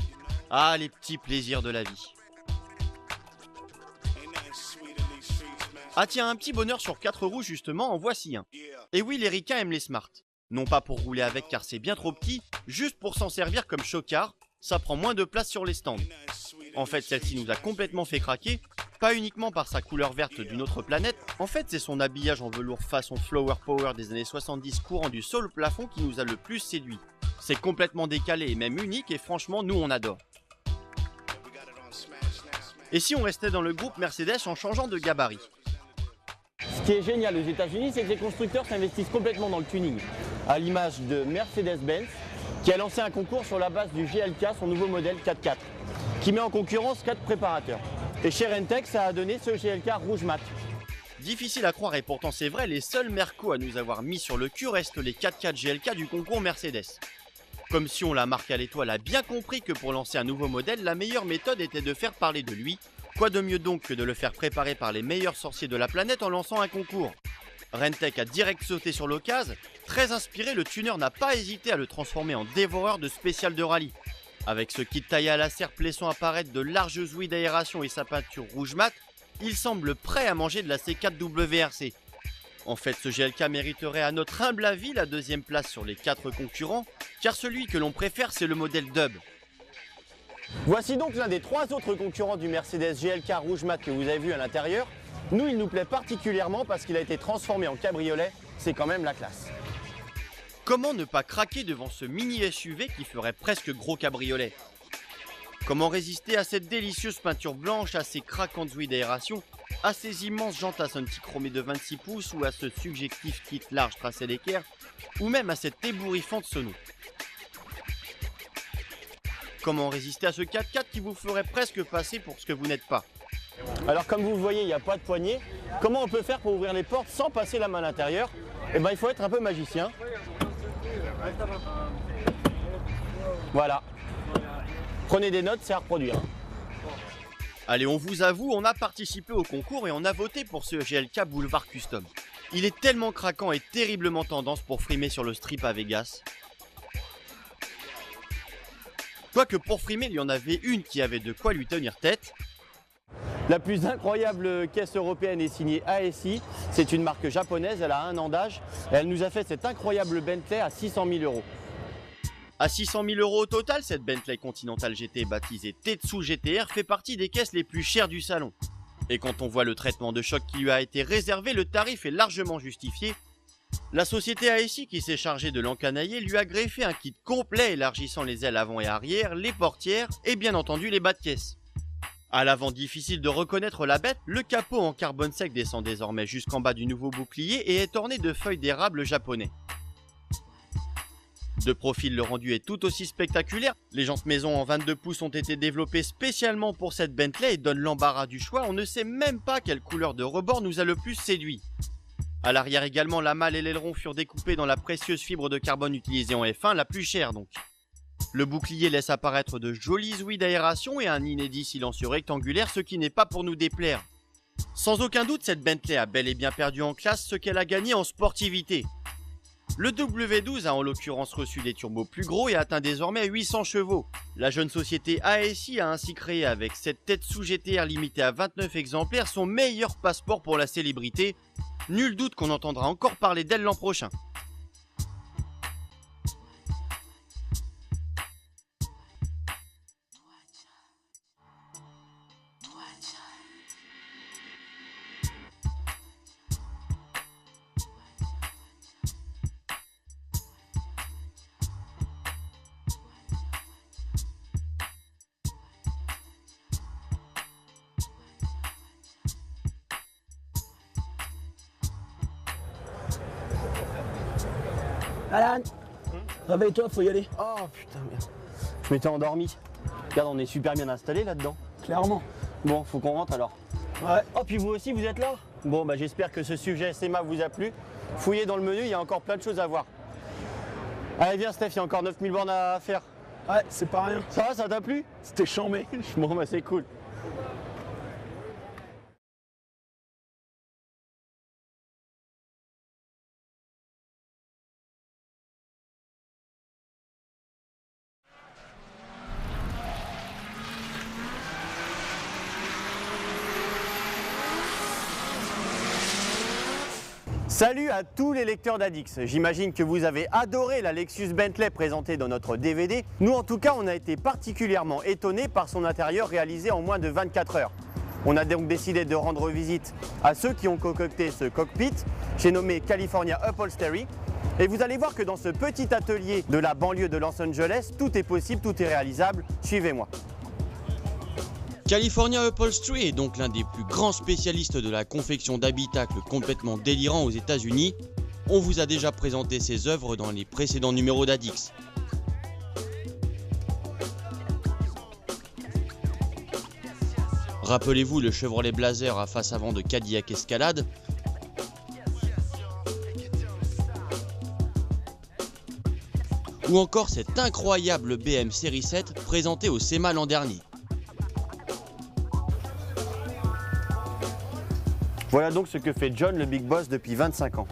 Ah, les petits plaisirs de la vie. Ah tiens, un petit bonheur sur 4 roues justement, en voici un. Et oui, les ricains aiment les Smart. Non pas pour rouler avec car c'est bien trop petit, juste pour s'en servir comme chocard, ça prend moins de place sur les stands. En fait, celle-ci nous a complètement fait craquer, pas uniquement par sa couleur verte d'une autre planète, en fait c'est son habillage en velours façon Flower Power des années 70 courant du sol au plafond qui nous a le plus séduit. C'est complètement décalé et même unique et franchement nous on adore. Et si on restait dans le groupe Mercedes en changeant de gabarit? Ce qui est génial aux États-Unis, c'est que les constructeurs s'investissent complètement dans le tuning, à l'image de Mercedes-Benz, qui a lancé un concours sur la base du GLK, son nouveau modèle 4x4, qui met en concurrence 4 préparateurs. Et chez Renntech, ça a donné ce GLK rouge mat. Difficile à croire et pourtant c'est vrai, les seuls Merco à nous avoir mis sur le cul restent les 4x4 GLK du concours Mercedes. Comme si on la marque à l'étoile a bien compris que pour lancer un nouveau modèle, la meilleure méthode était de faire parler de lui. Quoi de mieux donc que de le faire préparer par les meilleurs sorciers de la planète en lançant un concours? Renntech a direct sauté sur l'occasion. Très inspiré, le tuner n'a pas hésité à le transformer en dévoreur de spécial de rallye. Avec ce kit taillé à laser laissant apparaître de larges ouïes d'aération et sa peinture rouge mat, il semble prêt à manger de la C4 WRC. En fait, ce GLK mériterait à notre humble avis la deuxième place sur les 4 concurrents, car celui que l'on préfère c'est le modèle Dub. Voici donc l'un des 3 autres concurrents du Mercedes GLK rouge mat que vous avez vu à l'intérieur. Nous, il nous plaît particulièrement parce qu'il a été transformé en cabriolet, c'est quand même la classe. Comment ne pas craquer devant ce mini SUV qui ferait presque gros cabriolet? Comment résister à cette délicieuse peinture blanche, à ces craquantes ouïes d'aération, à ces immenses jantes à chromé de 26 pouces ou à ce subjectif kit large tracé d'équerre, ou même à cette ébouriffante sono? Comment résister à ce 4x4 qui vous ferait presque passer pour ce que vous n'êtes pas? Alors comme vous le voyez, il n'y a pas de poignée. Comment on peut faire pour ouvrir les portes sans passer la main à l'intérieur? Eh bien il faut être un peu magicien. Voilà. Prenez des notes, c'est à reproduire. Allez, on vous avoue, on a participé au concours et on a voté pour ce GLK Boulevard Custom. Il est tellement craquant et terriblement tendance pour frimer sur le strip à Vegas. Quoique pour frimer, il y en avait une qui avait de quoi lui tenir tête. La plus incroyable caisse européenne est signée ASI. C'est une marque japonaise, elle a 1 an d'âge. Elle nous a fait cette incroyable Bentley à 600 000 €. À 600 000 € au total, cette Bentley Continental GT baptisée Tetsu GTR fait partie des caisses les plus chères du salon. Et quand on voit le traitement de choc qui lui a été réservé, le tarif est largement justifié. La société ASI qui s'est chargée de l'encanailler lui a greffé un kit complet élargissant les ailes avant et arrière, les portières et bien entendu les bas de caisse. À l'avant, difficile de reconnaître la bête, le capot en carbone sec descend désormais jusqu'en bas du nouveau bouclier et est orné de feuilles d'érable japonais. De profil, le rendu est tout aussi spectaculaire. Les jantes maison en 22 pouces ont été développées spécialement pour cette Bentley et donnent l'embarras du choix. On ne sait même pas quelle couleur de rebord nous a le plus séduit. À l'arrière également, la malle et l'aileron furent découpés dans la précieuse fibre de carbone utilisée en F1, la plus chère donc. Le bouclier laisse apparaître de jolies ouïes d'aération et un inédit silencieux rectangulaire, ce qui n'est pas pour nous déplaire. Sans aucun doute, cette Bentley a bel et bien perdu en classe ce qu'elle a gagné en sportivité. Le W12 a en l'occurrence reçu des turbos plus gros et atteint désormais 800 chevaux. La jeune société ASI a ainsi créé avec cette Tetsu GTR limitée à 29 exemplaires son meilleur passeport pour la célébrité. Nul doute qu'on entendra encore parler d'elle l'an prochain. Alan, réveille-toi, faut y aller. Oh putain merde. Je m'étais endormi. Regarde, on est super bien installé là-dedans. Clairement. Bon, faut qu'on rentre alors. Ouais. Oh, puis vous aussi, vous êtes là? Bon, bah j'espère que ce sujet SMA vous a plu. Fouillez dans le menu, il y a encore plein de choses à voir. Allez, viens Steph, il y a encore 9000 bornes à faire. Ouais, c'est pas rien. Ça t'a plu? C'était chambé. Bon, bah c'est cool. Salut à tous les lecteurs d'Addix. J'imagine que vous avez adoré la Lexus Bentley présentée dans notre DVD. Nous en tout cas, on a été particulièrement étonnés par son intérieur réalisé en moins de 24 heures. On a donc décidé de rendre visite à ceux qui ont concocté ce cockpit. J'ai nommé California Upholstery. Et vous allez voir que dans ce petit atelier de la banlieue de Los Angeles, tout est possible, tout est réalisable. Suivez-moi. California Upholstery est donc l'un des plus grands spécialistes de la confection d'habitacles complètement délirants aux États-Unis. On vous a déjà présenté ses œuvres dans les précédents numéros d'Addix. Rappelez-vous le Chevrolet Blazer à face avant de Cadillac Escalade. Ou encore cet incroyable BM Série 7 présenté au SEMA l'an dernier. Voilà donc ce que fait John le Big Boss depuis 25 ans.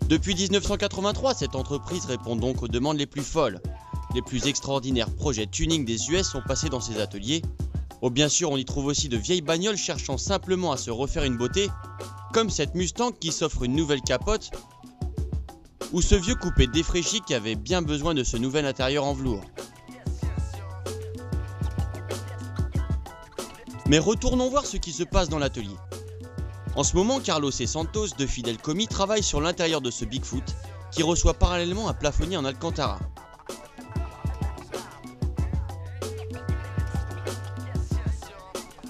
Depuis 1983, cette entreprise répond donc aux demandes les plus folles. Les plus extraordinaires projets tuning des US sont passés dans ses ateliers. Oh bien sûr, on y trouve aussi de vieilles bagnoles cherchant simplement à se refaire une beauté, comme cette Mustang qui s'offre une nouvelle capote, ou ce vieux coupé défraîchi qui avait bien besoin de ce nouvel intérieur en velours. Mais retournons voir ce qui se passe dans l'atelier. En ce moment, Carlos et Santos, deux fidèles commis, travaillent sur l'intérieur de ce Bigfoot, qui reçoit parallèlement un plafonnier en Alcantara.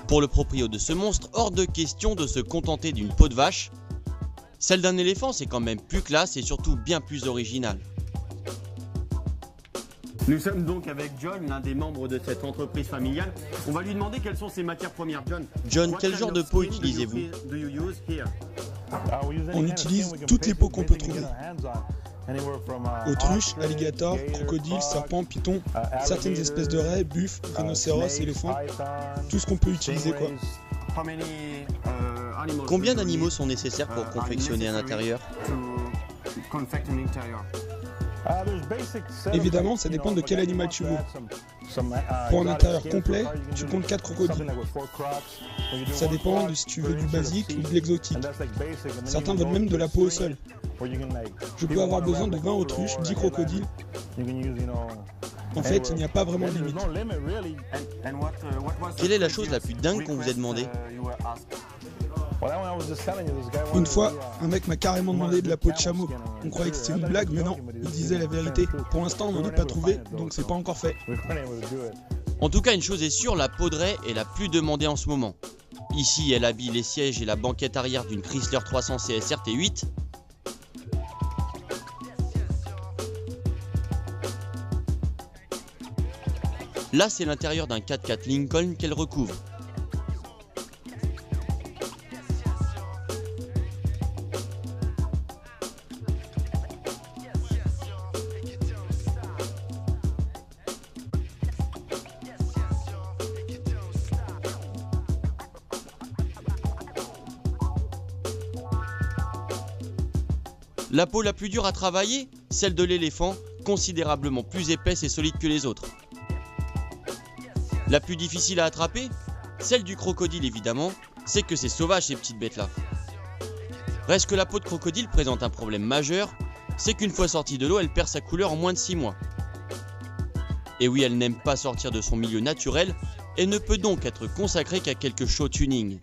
Pour le proprio de ce monstre, hors de question de se contenter d'une peau de vache. Celle d'un éléphant, c'est quand même plus classe et surtout bien plus original. Nous sommes donc avec John, l'un des membres de cette entreprise familiale. On va lui demander quelles sont ses matières premières. John, quel genre de peau utilisez-vous? On utilise toutes les peaux qu'on peut trouver. Autruche, alligator, crocodile, serpent, python, certaines espèces de raies, buffles, rhinocéros, éléphants, tout ce qu'on peut utiliser quoi. Combien d'animaux sont nécessaires pour confectionner un intérieur? Évidemment, ça dépend de quel animal tu veux. Pour un intérieur complet, tu comptes 4 crocodiles. Ça dépend de si tu veux du basique ou de l'exotique. Certains veulent même de la peau au sol. Je peux avoir besoin de 20 autruches, 10 crocodiles. En fait, il n'y a pas vraiment de limite. Quelle est la chose la plus dingue qu'on vous ait demandé? Une fois, un mec m'a carrément demandé de la peau de chameau. On croyait que c'était une blague, mais non, il disait la vérité. Pour l'instant, on n'en a pas trouvé, donc c'est pas encore fait. En tout cas, une chose est sûre, la peau de raie est la plus demandée en ce moment. Ici, elle habille les sièges et la banquette arrière d'une Chrysler 300 CSR T8. Là, c'est l'intérieur d'un 4x4 Lincoln qu'elle recouvre. La peau la plus dure à travailler, celle de l'éléphant, considérablement plus épaisse et solide que les autres. La plus difficile à attraper, celle du crocodile évidemment, c'est que c'est sauvage ces petites bêtes là. Reste que la peau de crocodile présente un problème majeur, c'est qu'une fois sortie de l'eau, elle perd sa couleur en moins de 6 mois. Et oui, elle n'aime pas sortir de son milieu naturel et ne peut donc être consacrée qu'à quelques show tuning.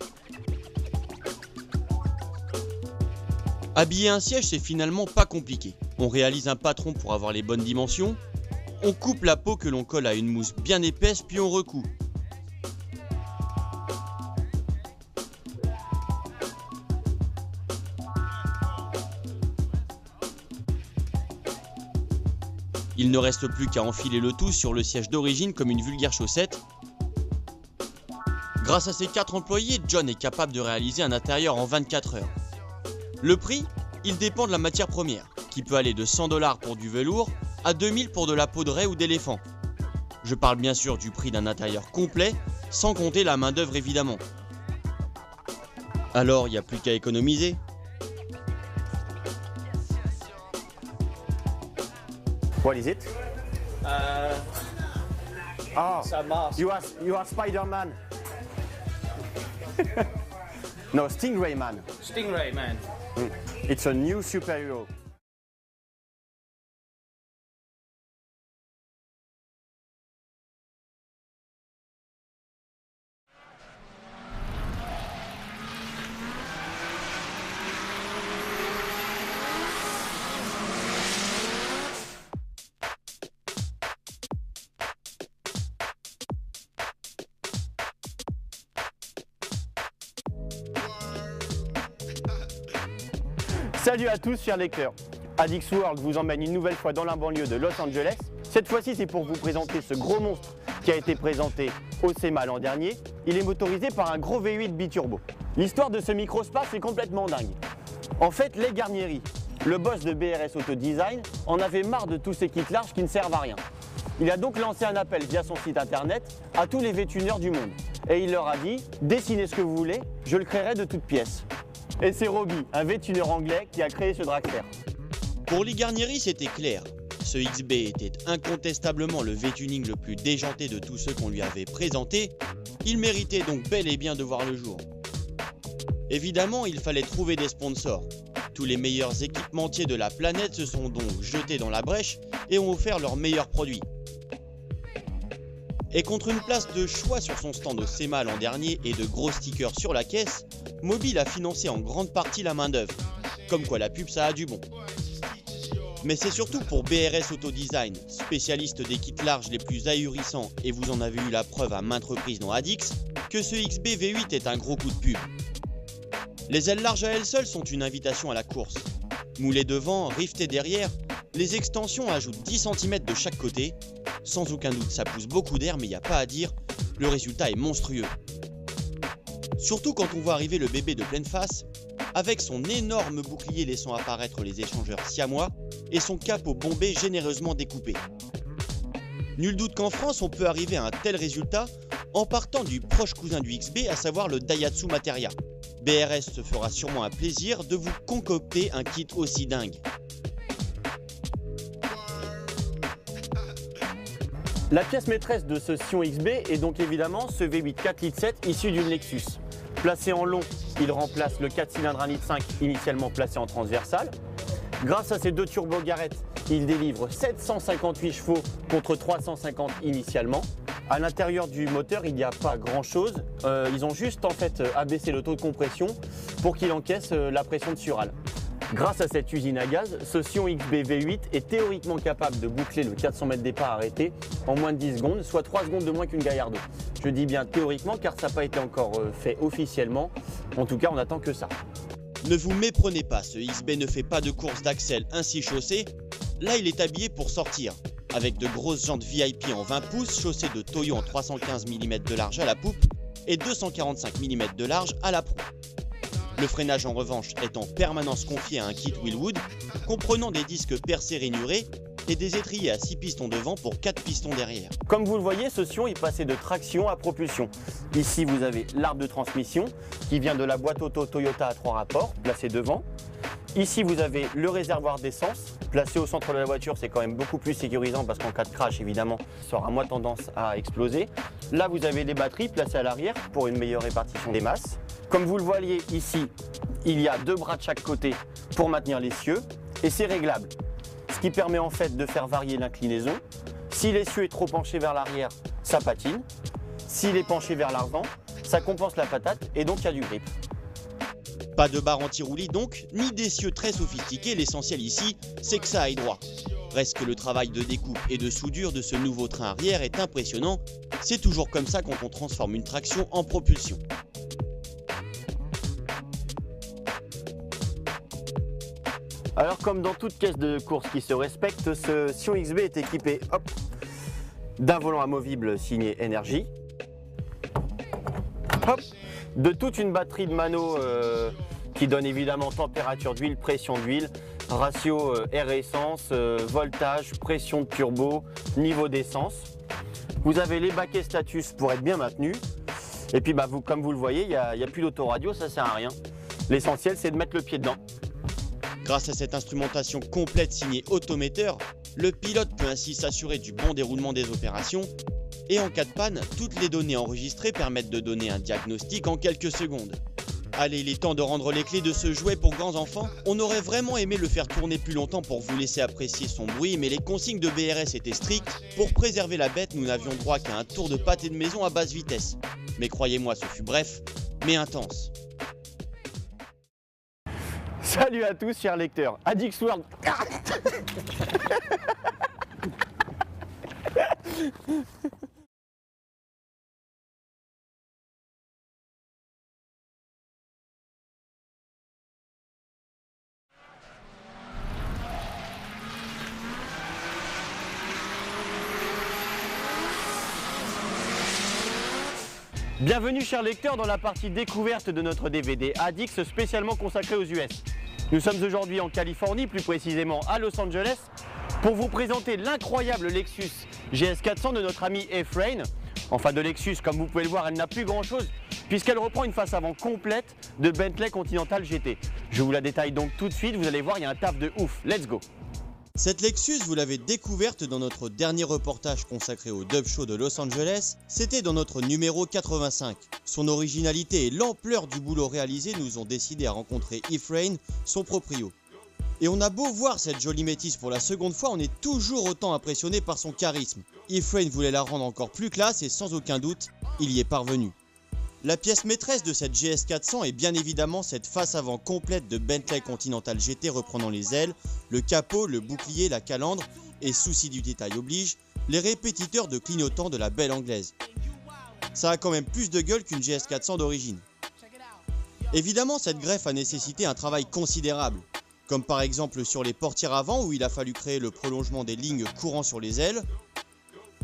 Habiller un siège, c'est finalement pas compliqué. On réalise un patron pour avoir les bonnes dimensions, on coupe la peau que l'on colle à une mousse bien épaisse puis on recoud. Il ne reste plus qu'à enfiler le tout sur le siège d'origine comme une vulgaire chaussette. Grâce à ses 4 employés, John est capable de réaliser un intérieur en 24 heures. Le prix, il dépend de la matière première, qui peut aller de 100 $ pour du velours à 2000 pour de la peau de raie ou d'éléphant. Je parle bien sûr du prix d'un intérieur complet, sans compter la main d'œuvre évidemment. Alors, il n'y a plus qu'à économiser. What is it? You are Spider-Man. No, Stingray Man. Stingray Man. It's a new superhero. Salut à tous, chers lecteurs. Addix World vous emmène une nouvelle fois dans la banlieue de Los Angeles. Cette fois-ci, c'est pour vous présenter ce gros monstre qui a été présenté au SEMA l'an dernier. Il est motorisé par un gros V8 biturbo. L'histoire de ce microspace est complètement dingue. En fait, les Garnieri, le boss de BRS Auto Design, en avait marre de tous ces kits larges qui ne servent à rien. Il a donc lancé un appel via son site internet à tous les V-tuneurs du monde. Et il leur a dit « Dessinez ce que vous voulez, je le créerai de toutes pièces ». Et c'est Robbie, un V-tuneur anglais, qui a créé ce dragster. Pour Lee Garnieri, c'était clair. Ce XB était incontestablement le V-tuning le plus déjanté de tous ceux qu'on lui avait présentés. Il méritait donc bel et bien de voir le jour. Évidemment, il fallait trouver des sponsors. Tous les meilleurs équipementiers de la planète se sont donc jetés dans la brèche et ont offert leurs meilleurs produits. Et contre une place de choix sur son stand au SEMA l'an dernier et de gros stickers sur la caisse, Mobil a financé en grande partie la main d'œuvre. Comme quoi la pub ça a du bon. Mais c'est surtout pour BRS Auto Design, spécialiste des kits larges les plus ahurissants, et vous en avez eu la preuve à maintes reprises dans Addix, que ce XB V8 est un gros coup de pub. Les ailes larges à elles seules sont une invitation à la course. Moulées devant, riftées derrière, les extensions ajoutent 10 cm de chaque côté. Sans aucun doute ça pousse beaucoup d'air, mais il n'y a pas à dire, le résultat est monstrueux. Surtout quand on voit arriver le bébé de pleine face, avec son énorme bouclier laissant apparaître les échangeurs siamois et son capot bombé généreusement découpé. Nul doute qu'en France on peut arriver à un tel résultat en partant du proche cousin du XB, à savoir le Daihatsu Materia. BRS se fera sûrement un plaisir de vous concocter un kit aussi dingue. La pièce maîtresse de ce Sion XB est donc évidemment ce V8 4,7 litres issu d'une Lexus. Placé en long, il remplace le 4 cylindres 1,5 litre initialement placé en transversal. Grâce à ces deux turbo-garrettes, il délivre 758 chevaux contre 350 initialement. À l'intérieur du moteur, il n'y a pas grand-chose. Ils ont juste en fait abaissé le taux de compression pour qu'il encaisse la pression de surhale. Grâce à cette usine à gaz, ce Sion XB V8 est théoriquement capable de boucler le 400 mètres départ arrêté en moins de 10 secondes, soit 3 secondes de moins qu'une Gallardo. Je dis bien théoriquement car ça n'a pas été encore fait officiellement. En tout cas, on attend que ça. Ne vous méprenez pas, ce XB ne fait pas de course d'axel ainsi chaussée. Là, il est habillé pour sortir, avec de grosses jantes VIP en 20 pouces chaussées de Toyo en 315 mm de large à la poupe et 245 mm de large à la proue. Le freinage en revanche est en permanence confié à un kit Willwood, comprenant des disques percés rainurés et des étriers à 6 pistons devant pour 4 pistons derrière. Comme vous le voyez, ce Sion est passé de traction à propulsion. Ici, vous avez l'arbre de transmission qui vient de la boîte auto Toyota à 3 rapports, placé devant. Ici, vous avez le réservoir d'essence, placé au centre de la voiture. C'est quand même beaucoup plus sécurisant parce qu'en cas de crash, évidemment, ça aura moins tendance à exploser. Là, vous avez les batteries placées à l'arrière pour une meilleure répartition des masses. Comme vous le voyez ici, il y a 2 bras de chaque côté pour maintenir l'essieu et c'est réglable. Ce qui permet en fait de faire varier l'inclinaison. Si l'essieu est trop penché vers l'arrière, ça patine. S'il est penché vers l'avant, ça compense la patate et donc il y a du grip. Pas de barre anti-roulis donc, ni d'essieu très sophistiqué, l'essentiel ici, c'est que ça aille droit. Reste que le travail de découpe et de soudure de ce nouveau train arrière est impressionnant. C'est toujours comme ça quand on transforme une traction en propulsion. Alors comme dans toute caisse de course qui se respecte, ce Sion XB est équipé d'un volant amovible signé Energy, Hop. De toute une batterie de mano qui donne évidemment température d'huile, pression d'huile, ratio air-essence, voltage, pression de turbo, niveau d'essence. Vous avez les baquets status pour être bien maintenus. Et puis comme vous le voyez, il n'y a plus d'autoradio, ça sert à rien. L'essentiel, c'est de mettre le pied dedans. Grâce à cette instrumentation complète signée Autometer, le pilote peut ainsi s'assurer du bon déroulement des opérations. Et en cas de panne, toutes les données enregistrées permettent de donner un diagnostic en quelques secondes. Allez, il est temps de rendre les clés de ce jouet pour grands enfants. On aurait vraiment aimé le faire tourner plus longtemps pour vous laisser apprécier son bruit, mais les consignes de BRS étaient strictes. Pour préserver la bête, nous n'avions droit qu'à un tour de pâté de maison à basse vitesse. Mais croyez-moi, ce fut bref, mais intense. Salut à tous, chers lecteurs. Addicts World. Bienvenue chers lecteurs dans la partie découverte de notre DVD Addicts spécialement consacré aux US. Nous sommes aujourd'hui en Californie, plus précisément à Los Angeles, pour vous présenter l'incroyable Lexus GS400 de notre ami Efrain. Enfin de Lexus, comme vous pouvez le voir, elle n'a plus grand chose puisqu'elle reprend une face avant complète de Bentley Continental GT. Je vous la détaille donc tout de suite, vous allez voir, il y a un taf de ouf. Let's go! Cette Lexus, vous l'avez découverte dans notre dernier reportage consacré au Dub Show de Los Angeles, c'était dans notre numéro 85. Son originalité et l'ampleur du boulot réalisé nous ont décidé à rencontrer Efrain, son proprio. Et on a beau voir cette jolie métisse pour la seconde fois, on est toujours autant impressionné par son charisme. Efrain voulait la rendre encore plus classe et sans aucun doute, il y est parvenu. La pièce maîtresse de cette GS400 est bien évidemment cette face avant complète de Bentley Continental GT reprenant les ailes, le capot, le bouclier, la calandre et, souci du détail oblige, les répétiteurs de clignotants de la belle anglaise. Ça a quand même plus de gueule qu'une GS400 d'origine. Évidemment, cette greffe a nécessité un travail considérable, comme par exemple sur les portières avant où il a fallu créer le prolongement des lignes courant sur les ailes,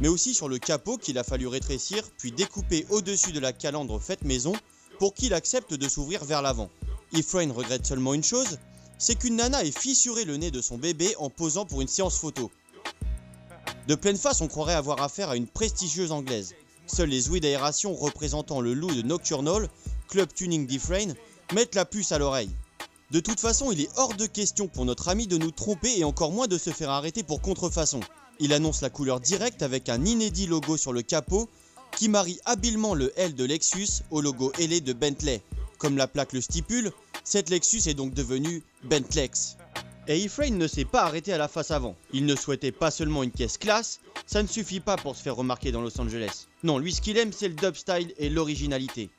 mais aussi sur le capot qu'il a fallu rétrécir puis découper au-dessus de la calandre faite maison pour qu'il accepte de s'ouvrir vers l'avant. Efrain regrette seulement une chose, c'est qu'une nana ait fissuré le nez de son bébé en posant pour une séance photo. De pleine face, on croirait avoir affaire à une prestigieuse anglaise. Seuls les ouïes d'aération représentant le loup de Nocturnal, Club Tuning d'Efrain, mettent la puce à l'oreille. De toute façon, il est hors de question pour notre ami de nous tromper et encore moins de se faire arrêter pour contrefaçon. Il annonce la couleur directe avec un inédit logo sur le capot qui marie habilement le L de Lexus au logo ailé de Bentley. Comme la plaque le stipule, cette Lexus est donc devenue Bentlex. Et Efrain ne s'est pas arrêté à la face avant. Il ne souhaitait pas seulement une caisse classe, ça ne suffit pas pour se faire remarquer dans Los Angeles. Non, lui ce qu'il aime c'est le dub style et l'originalité.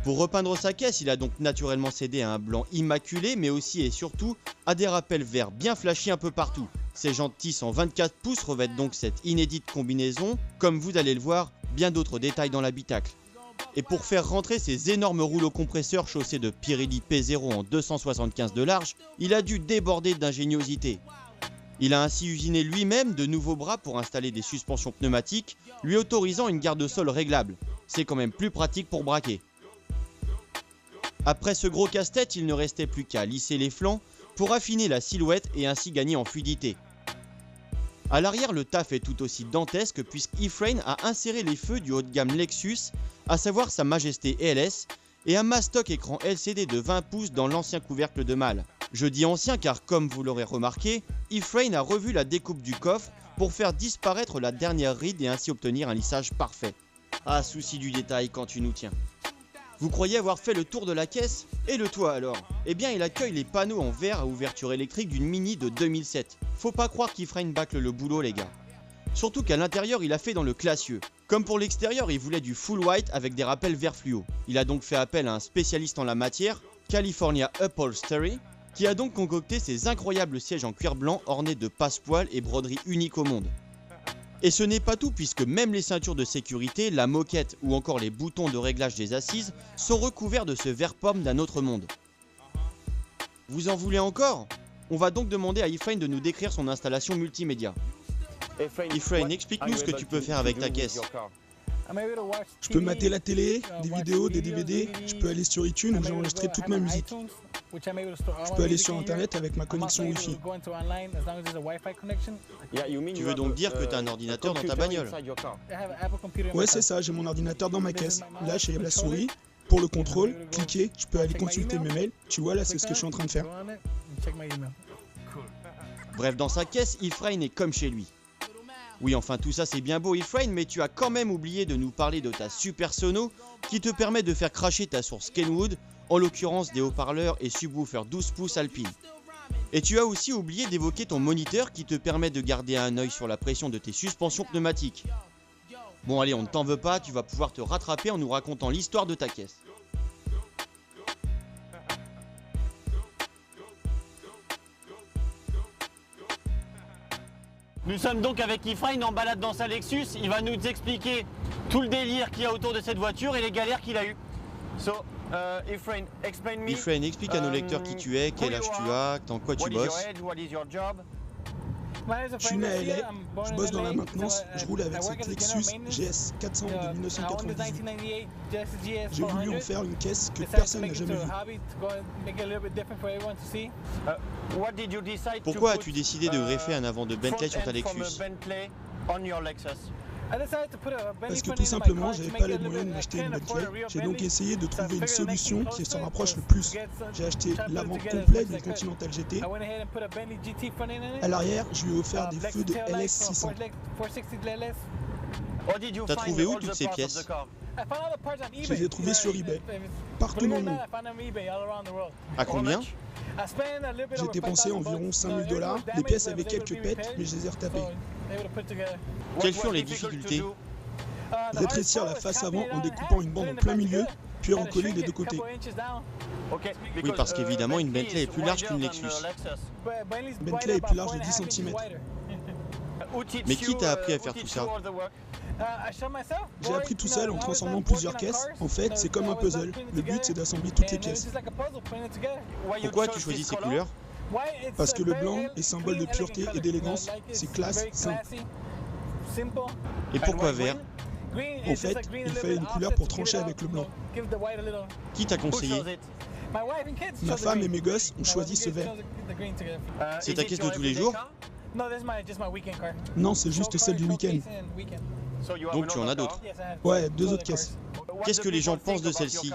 Pour repeindre sa caisse, il a donc naturellement cédé à un blanc immaculé, mais aussi et surtout à des rappels verts bien flashy un peu partout. Ces jantes Tiss en 24 pouces revêtent donc cette inédite combinaison, comme vous allez le voir, bien d'autres détails dans l'habitacle. Et pour faire rentrer ces énormes rouleaux compresseurs chaussés de Pirelli P0 en 275 de large, il a dû déborder d'ingéniosité. Il a ainsi usiné lui-même de nouveaux bras pour installer des suspensions pneumatiques, lui autorisant une garde-sol réglable. C'est quand même plus pratique pour braquer. Après ce gros casse-tête, il ne restait plus qu'à lisser les flancs pour affiner la silhouette et ainsi gagner en fluidité. A l'arrière, le taf est tout aussi dantesque puisqu'Efrain a inséré les feux du haut de gamme Lexus, à savoir sa Majesté LS, et un mastoc écran LCD de 20 pouces dans l'ancien couvercle de malle. Je dis ancien car, comme vous l'aurez remarqué, Efrain a revu la découpe du coffre pour faire disparaître la dernière ride et ainsi obtenir un lissage parfait. Ah, souci du détail quand tu nous tiens. Vous croyez avoir fait le tour de la caisse? Et le toit alors? Eh bien il accueille les panneaux en verre à ouverture électrique d'une Mini de 2007. Faut pas croire qu'Efrain bâcle le boulot les gars. Surtout qu'à l'intérieur il a fait dans le classieux. Comme pour l'extérieur il voulait du full white avec des rappels vert fluo. Il a donc fait appel à un spécialiste en la matière, California Upholstery, qui a donc concocté ces incroyables sièges en cuir blanc ornés de passepoils et broderies uniques au monde. Et ce n'est pas tout puisque même les ceintures de sécurité, la moquette ou encore les boutons de réglage des assises sont recouverts de ce vert pomme d'un autre monde. Vous en voulez encore? On va donc demander à Efrain de nous décrire son installation multimédia. Efrain, explique-nous ce que tu peux faire avec ta caisse. Je peux mater la télé, des vidéos, des DVD, je peux aller sur iTunes où j'ai enregistré toute ma musique. Je peux aller sur Internet avec ma connexion Wi-Fi. Tu veux donc dire que tu as un ordinateur dans ta bagnole? Ouais, c'est ça, j'ai mon ordinateur dans ma caisse. Là, j'ai la souris. Pour le contrôle, cliquer, je peux aller consulter mes mails. Tu vois, là, c'est ce que je suis en train de faire. Bref, dans sa caisse, Efrain est comme chez lui. Oui, enfin, tout ça c'est bien beau, Efrain, mais tu as quand même oublié de nous parler de ta super sono qui te permet de faire cracher ta source Kenwood, en l'occurrence des haut-parleurs et subwoofers 12 pouces Alpine. Et tu as aussi oublié d'évoquer ton moniteur qui te permet de garder un œil sur la pression de tes suspensions pneumatiques. Bon allez, on ne t'en veut pas, tu vas pouvoir te rattraper en nous racontant l'histoire de ta caisse. Nous sommes donc avec Efrain en balade dans sa Lexus. Il va nous expliquer tout le délire qu'il y a autour de cette voiture et les galères qu'il a eues. Efrain, explique à nos lecteurs qui tu es, quel âge tu as, dans quoi tu bosses. Je suis né à LA, je bosse dans la maintenance, je roule avec cette Lexus GS 400 de 1998. J'ai voulu en faire une caisse que personne n'a jamais vue. Pourquoi as-tu décidé de greffer un avant de Bentley sur ta Lexus? Parce que tout simplement, j'avais pas les moyens d'acheter une Bentley. J'ai donc essayé de trouver une solution qui s'en rapproche le plus. J'ai acheté l'avant complet d'une Continental GT. À l'arrière, je lui ai offert des feux de LS 600. T'as trouvé où toutes ces pièces? Je les ai trouvées sur eBay, partout dans le monde. À combien? J'ai dépensé environ 5 000 $. Les pièces avaient quelques pètes, mais je les ai retapées. Quelles furent les difficultés? Rétrécir la face avant en découpant une bande en plein milieu, puis en coller des deux côtés. Oui, parce qu'évidemment, une Bentley est plus large qu'une Lexus. Bentley est plus large de 10 cm. Mais qui t'a appris à faire tout ça? J'ai appris tout seul en transformant plusieurs caisses. En fait, c'est comme un puzzle. Le but, c'est d'assembler toutes les pièces. Pourquoi tu choisis ces couleurs? Parce que le blanc est symbole de pureté et d'élégance. C'est classe, simple. Et pourquoi vert? En fait, il fallait une couleur pour trancher avec le blanc. Qui t'a conseillé? Ma femme et mes gosses ont choisi ce vert. C'est ta caisse de tous les jours? Non, c'est juste celle du week-end. Donc tu en as d'autres? Ouais, 2 autres caisses. Qu'est-ce que les gens pensent de celle-ci?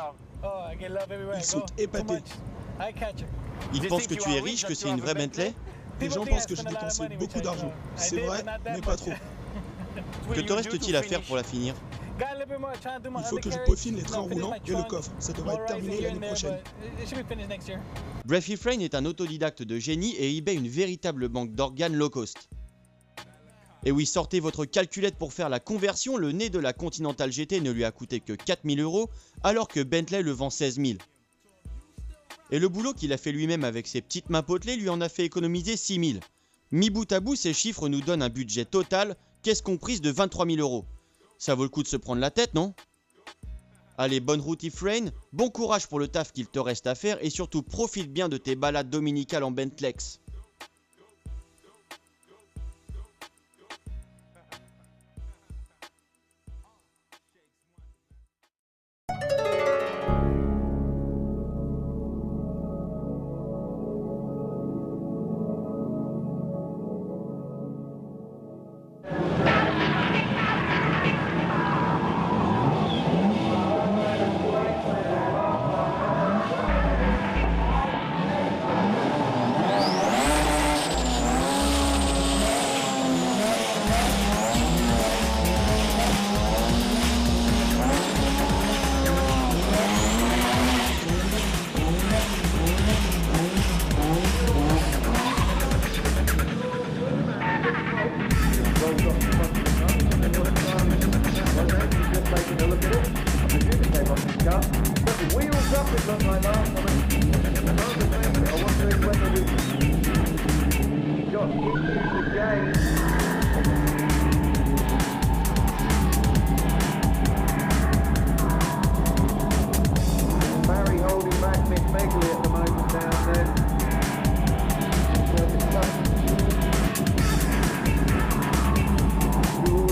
Ils sont épatés. Ils pensent que tu es riche, que c'est une vraie Bentley? Les gens pensent que j'ai dépensé beaucoup d'argent. C'est vrai, mais pas trop. Que te reste-t-il à faire pour la finir? Il faut que je peaufine les trains roulants et le coffre. Ça devrait être terminé l'année prochaine. Bref, Efrain est un autodidacte de génie et eBay une véritable banque d'organes low cost. Et oui, sortez votre calculette pour faire la conversion, le nez de la Continental GT ne lui a coûté que 4 000 €, alors que Bentley le vend 16 000. Et le boulot qu'il a fait lui-même avec ses petites mains potelées lui en a fait économiser 6 000. Mis bout à bout, ces chiffres nous donnent un budget total, caisse comprise de 23 000 €. Ça vaut le coup de se prendre la tête, non? Allez, bonne route Efrain, bon courage pour le taf qu'il te reste à faire et surtout profite bien de tes balades dominicales en Bentlex.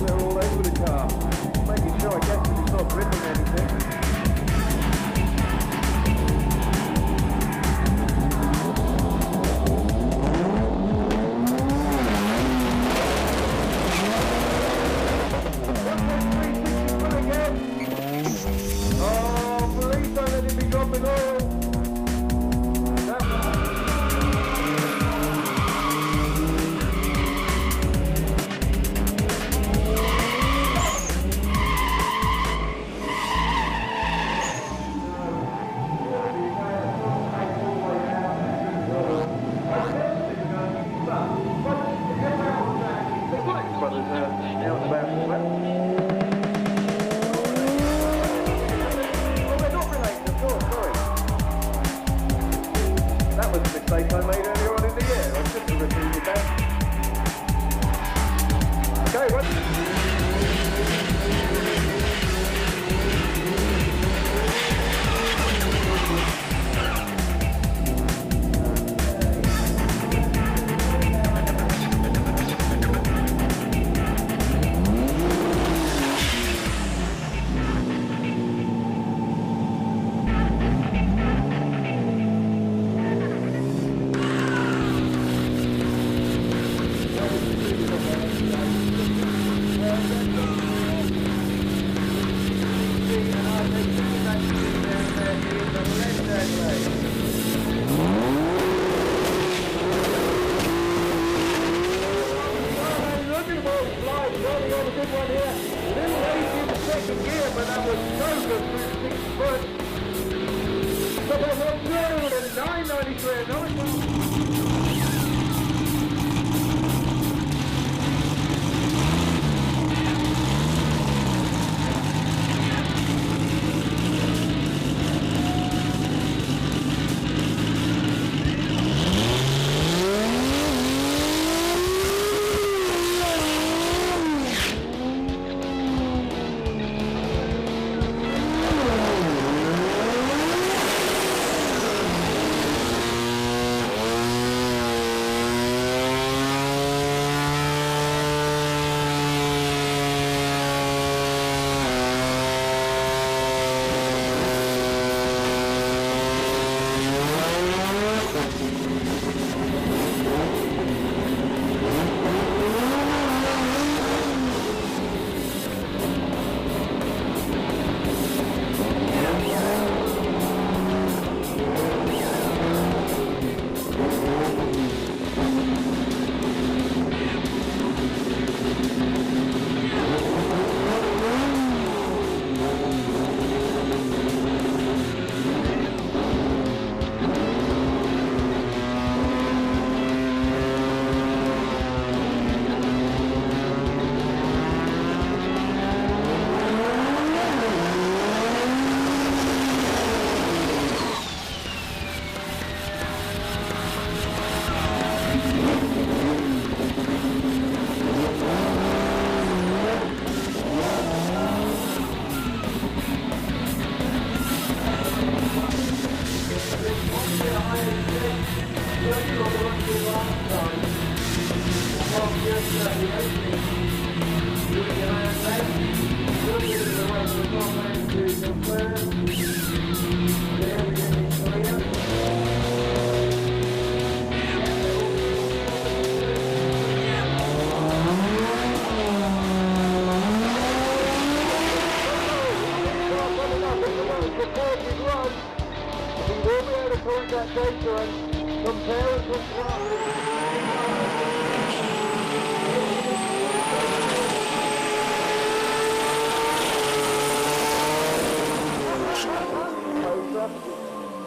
They're all over the car, making sure I get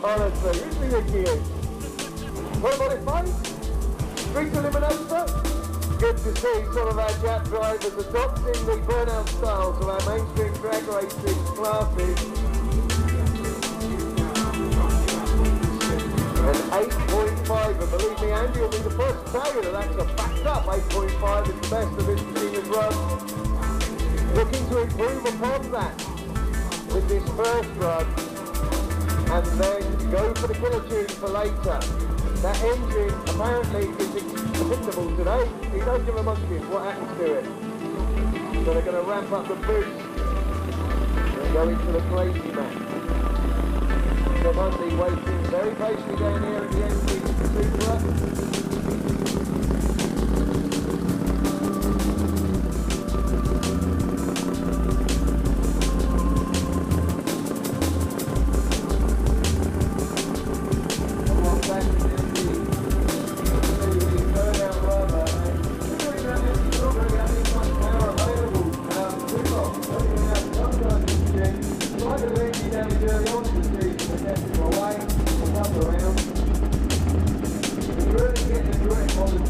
Honestly, who's the Ricky is? What about it, mate? Street Eliminator? Good to see some of our Jap drivers adopting the burnout styles of our mainstream drag racing classes. And 8.5, and believe me, Andy will be the first to tell you that that's a backed up 8.5 is the best of this machine run. Looking to improve upon that with this first run, and then go for the killer tune for later. That engine apparently is predictable today. You don't give a monkey what happens to it. So they're going to ramp up the boost and go into the crazy man. So Monday waiting very patiently down here at the NC Supra.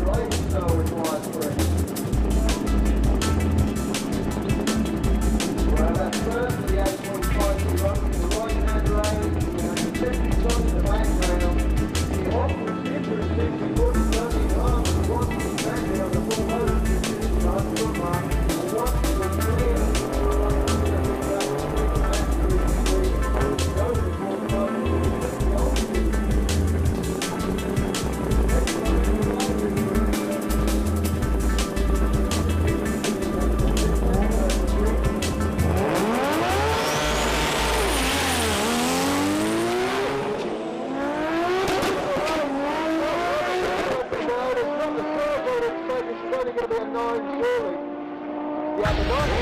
Right. 9 surely. Yeah, the 9.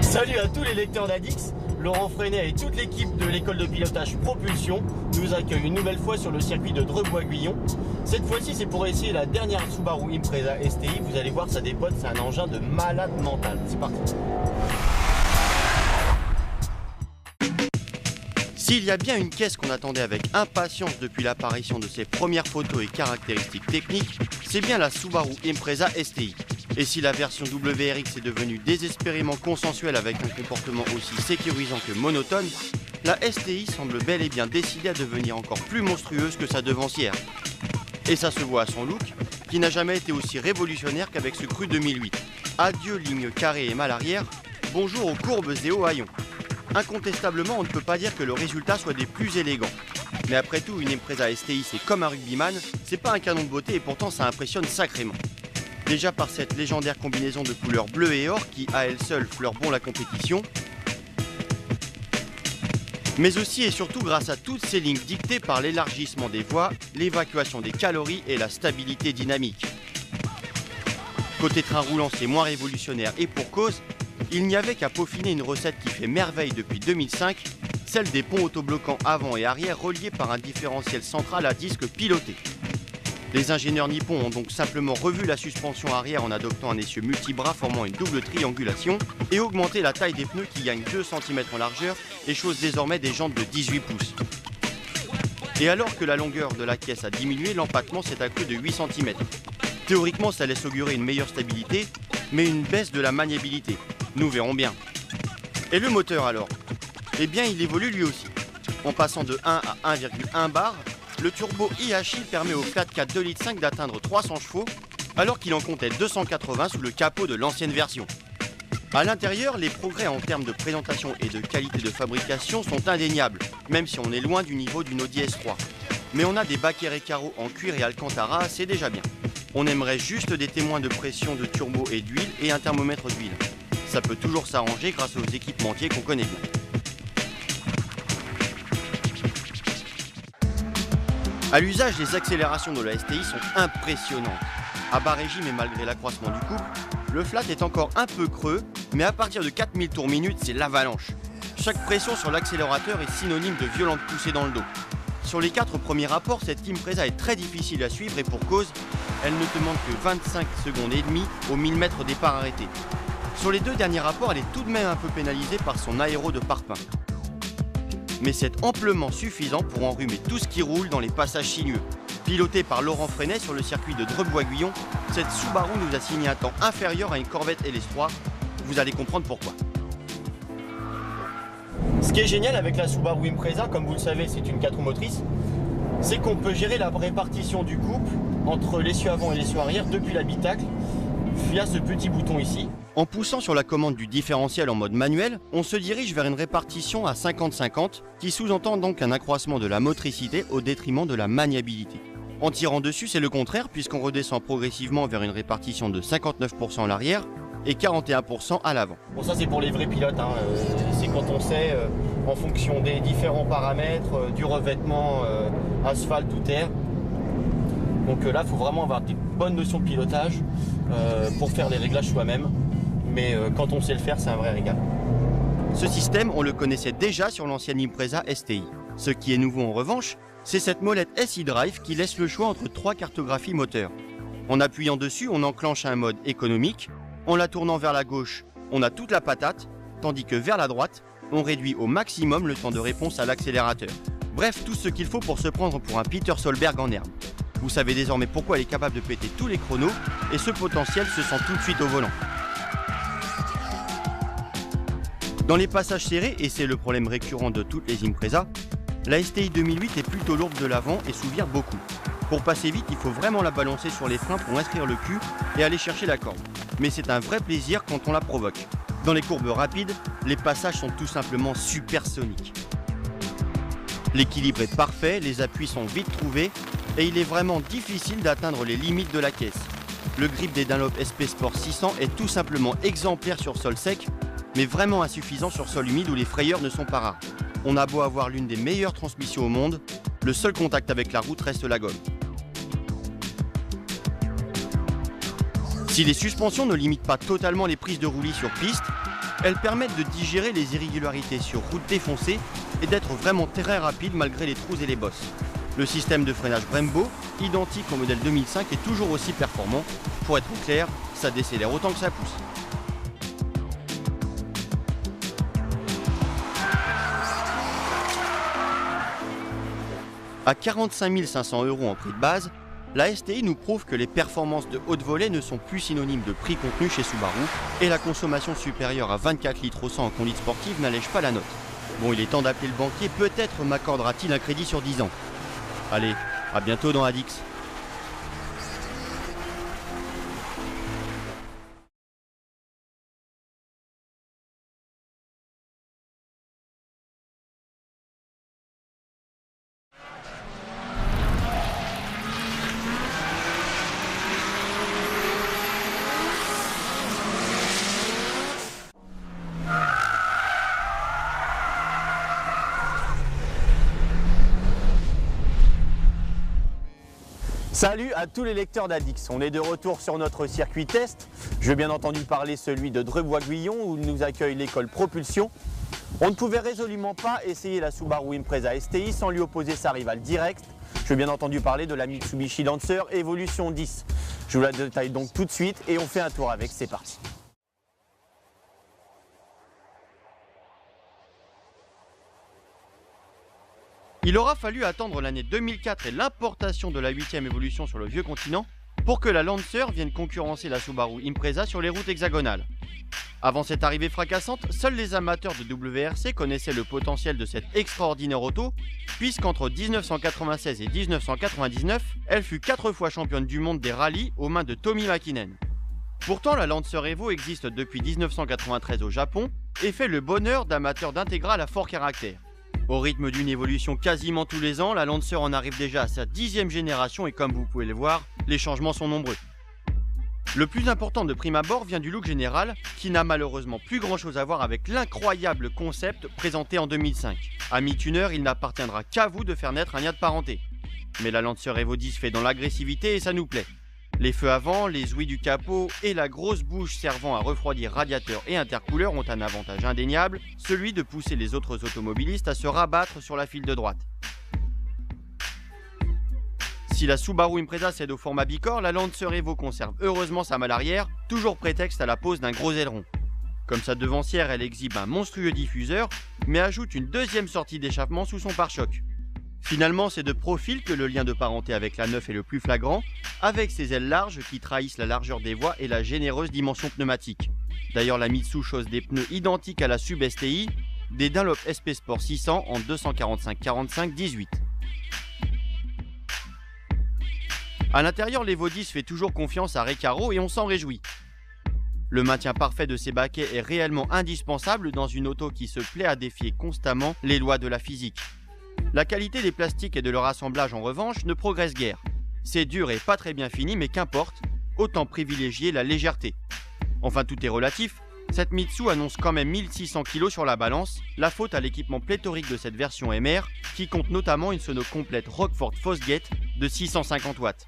Salut à tous les lecteurs d'Adix, Laurent Freinet et toute l'équipe de l'école de pilotage Propulsion nous accueillent une nouvelle fois sur le circuit de Dreux-Bois-Guillon. Cette fois-ci c'est pour essayer la dernière Subaru Impreza STI, vous allez voir ça dépote, c'est un engin de malade mental, c'est parti. S'il y a bien une caisse qu'on attendait avec impatience depuis l'apparition de ses premières photos et caractéristiques techniques, c'est bien la Subaru Impreza STI. Et si la version WRX est devenue désespérément consensuelle avec un comportement aussi sécurisant que monotone, la STI semble bel et bien décidée à devenir encore plus monstrueuse que sa devancière. Et ça se voit à son look, qui n'a jamais été aussi révolutionnaire qu'avec ce cru 2008. Adieu ligne carrée et mal arrière, bonjour aux courbes et aux haillons. Incontestablement, on ne peut pas dire que le résultat soit des plus élégants. Mais après tout, une Impreza STI c'est comme un rugbyman, c'est pas un canon de beauté et pourtant ça impressionne sacrément. Déjà par cette légendaire combinaison de couleurs bleu et or qui à elle seule fleure bon la compétition, mais aussi et surtout grâce à toutes ces lignes dictées par l'élargissement des voies, l'évacuation des calories et la stabilité dynamique. Côté train roulant, c'est moins révolutionnaire et pour cause, il n'y avait qu'à peaufiner une recette qui fait merveille depuis 2005, celle des ponts autobloquants avant et arrière reliés par un différentiel central à disque piloté. Les ingénieurs nippons ont donc simplement revu la suspension arrière en adoptant un essieu multibras formant une double triangulation et augmenté la taille des pneus qui gagnent 2 cm en largeur et chose désormais des jantes de 18 pouces. Et alors que la longueur de la caisse a diminué, l'empattement s'est accru de 8 cm. Théoriquement, ça laisse augurer une meilleure stabilité, mais une baisse de la maniabilité. Nous verrons bien. Et le moteur alors? Eh bien, il évolue lui aussi. En passant de 1 à 1,1 bar, le turbo IHI permet au Fiat 4 2,5 litres d'atteindre 300 chevaux, alors qu'il en comptait 280 sous le capot de l'ancienne version. A l'intérieur, les progrès en termes de présentation et de qualité de fabrication sont indéniables, même si on est loin du niveau d'une Audi S3. Mais on a des baquets et carreaux en cuir et alcantara, c'est déjà bien. On aimerait juste des témoins de pression de turbo et d'huile et un thermomètre d'huile. Ça peut toujours s'arranger grâce aux équipementiers qu'on connaît bien. À l'usage, les accélérations de la STI sont impressionnantes. À bas régime et malgré l'accroissement du couple, le flat est encore un peu creux, mais à partir de 4000 tours minute, c'est l'avalanche. Chaque pression sur l'accélérateur est synonyme de violente poussée dans le dos. Sur les 4 premiers rapports, cette Impreza est très difficile à suivre et pour cause, elle ne demande que 25 secondes et demie au 1000 mètres départ arrêté. Sur les 2 derniers rapports, elle est tout de même un peu pénalisée par son aéro de parpaing. Mais c'est amplement suffisant pour enrhumer tout ce qui roule dans les passages sinueux. Pilotée par Laurent Freinet sur le circuit de Dreux-Bois-Guillon, cette Subaru nous a signé un temps inférieur à une Corvette LS3. Vous allez comprendre pourquoi. Ce qui est génial avec la Subaru Impreza, comme vous le savez, c'est une 4 roues motrices, c'est qu'on peut gérer la répartition du couple entre l'essieu avant et l'essieu arrière depuis l'habitacle via ce petit bouton ici. En poussant sur la commande du différentiel en mode manuel, on se dirige vers une répartition à 50-50 qui sous-entend donc un accroissement de la motricité au détriment de la maniabilité. En tirant dessus, c'est le contraire puisqu'on redescend progressivement vers une répartition de 59% à l'arrière et 41% à l'avant. Bon, ça c'est pour les vrais pilotes, hein. C'est quand on sait en fonction des différents paramètres, du revêtement asphalte ou terre. Donc là, il faut vraiment avoir des bonnes notions de pilotage pour faire les réglages soi-même. Mais quand on sait le faire, c'est un vrai régal. Ce système, on le connaissait déjà sur l'ancienne Impreza STI. Ce qui est nouveau en revanche, c'est cette molette SI Drive qui laisse le choix entre 3 cartographies moteurs. En appuyant dessus, on enclenche un mode économique. En la tournant vers la gauche, on a toute la patate, tandis que vers la droite, on réduit au maximum le temps de réponse à l'accélérateur. Bref, tout ce qu'il faut pour se prendre pour un Peter Solberg en herbe. Vous savez désormais pourquoi elle est capable de péter tous les chronos, et ce potentiel se sent tout de suite au volant. Dans les passages serrés, et c'est le problème récurrent de toutes les Impreza, la STI 2008 est plutôt lourde de l'avant et sous-vire beaucoup. Pour passer vite, il faut vraiment la balancer sur les freins pour inscrire le cul et aller chercher la corde. Mais c'est un vrai plaisir quand on la provoque. Dans les courbes rapides, les passages sont tout simplement supersoniques. L'équilibre est parfait, les appuis sont vite trouvés et il est vraiment difficile d'atteindre les limites de la caisse. Le grip des Dunlop SP Sport 600 est tout simplement exemplaire sur sol sec, mais vraiment insuffisant sur sol humide où les frayeurs ne sont pas rares. On a beau avoir l'une des meilleures transmissions au monde, le seul contact avec la route reste la gomme. Si les suspensions ne limitent pas totalement les prises de roulis sur piste, elles permettent de digérer les irrégularités sur route défoncée et d'être vraiment très rapide malgré les trous et les bosses. Le système de freinage Brembo, identique au modèle 2005, est toujours aussi performant. Pour être clair, ça décélère autant que ça pousse. À 45 500 € en prix de base, la STI nous prouve que les performances de haute volée ne sont plus synonymes de prix contenu chez Subaru et la consommation supérieure à 24 litres au 100 en conduite sportive n'allège pas la note. Bon, il est temps d'appeler le banquier, peut-être m'accordera-t-il un crédit sur 10 ans. Allez, à bientôt dans Adix. Salut à tous les lecteurs d'Adix, on est de retour sur notre circuit test. Je veux bien entendu parler celui de Dreux-Bois-Guillon où nous accueille l'école Propulsion. On ne pouvait résolument pas essayer la Subaru Impreza STI sans lui opposer sa rivale directe. Je veux bien entendu parler de la Mitsubishi Lancer Evolution 10. Je vous la détaille donc tout de suite et on fait un tour avec, c'est parti. Il aura fallu attendre l'année 2004 et l'importation de la 8e évolution sur le vieux continent pour que la Lancer vienne concurrencer la Subaru Impreza sur les routes hexagonales. Avant cette arrivée fracassante, seuls les amateurs de WRC connaissaient le potentiel de cette extraordinaire auto, puisqu'entre 1996 et 1999, elle fut 4 fois championne du monde des rallyes aux mains de Tommy Mäkinen. Pourtant, la Lancer Evo existe depuis 1993 au Japon et fait le bonheur d'amateurs d'intégrales à fort caractère. Au rythme d'une évolution quasiment tous les ans, la Lancer en arrive déjà à sa 10e génération et comme vous pouvez le voir, les changements sont nombreux. Le plus important de prime abord vient du look général, qui n'a malheureusement plus grand chose à voir avec l'incroyable concept présenté en 2005. Ami tuner, il n'appartiendra qu'à vous de faire naître un lien de parenté. Mais la Lancer Evo 10 fait dans l'agressivité et ça nous plaît. Les feux avant, les ouïes du capot et la grosse bouche servant à refroidir radiateur et intercouleur ont un avantage indéniable, celui de pousser les autres automobilistes à se rabattre sur la file de droite. Si la Subaru Impreza cède au format bicorps, la Lancer Evo conserve heureusement sa malle arrière, toujours prétexte à la pose d'un gros aileron. Comme sa devancière, elle exhibe un monstrueux diffuseur, mais ajoute une deuxième sortie d'échappement sous son pare-choc. Finalement, c'est de profil que le lien de parenté avec la 9 est le plus flagrant, avec ses ailes larges qui trahissent la largeur des voies et la généreuse dimension pneumatique. D'ailleurs, la Mitsu chose des pneus identiques à la Sub STI, des Dunlop SP Sport 600 en 245-45-18. A l'intérieur, l'Evo 10 fait toujours confiance à Recaro et on s'en réjouit. Le maintien parfait de ses baquets est réellement indispensable dans une auto qui se plaît à défier constamment les lois de la physique. La qualité des plastiques et de leur assemblage en revanche ne progresse guère. C'est dur et pas très bien fini, mais qu'importe, autant privilégier la légèreté. Enfin, tout est relatif, cette Mitsu annonce quand même 1600 kg sur la balance, la faute à l'équipement pléthorique de cette version MR, qui compte notamment une sono complète Rockford Fosgate de 650 watts.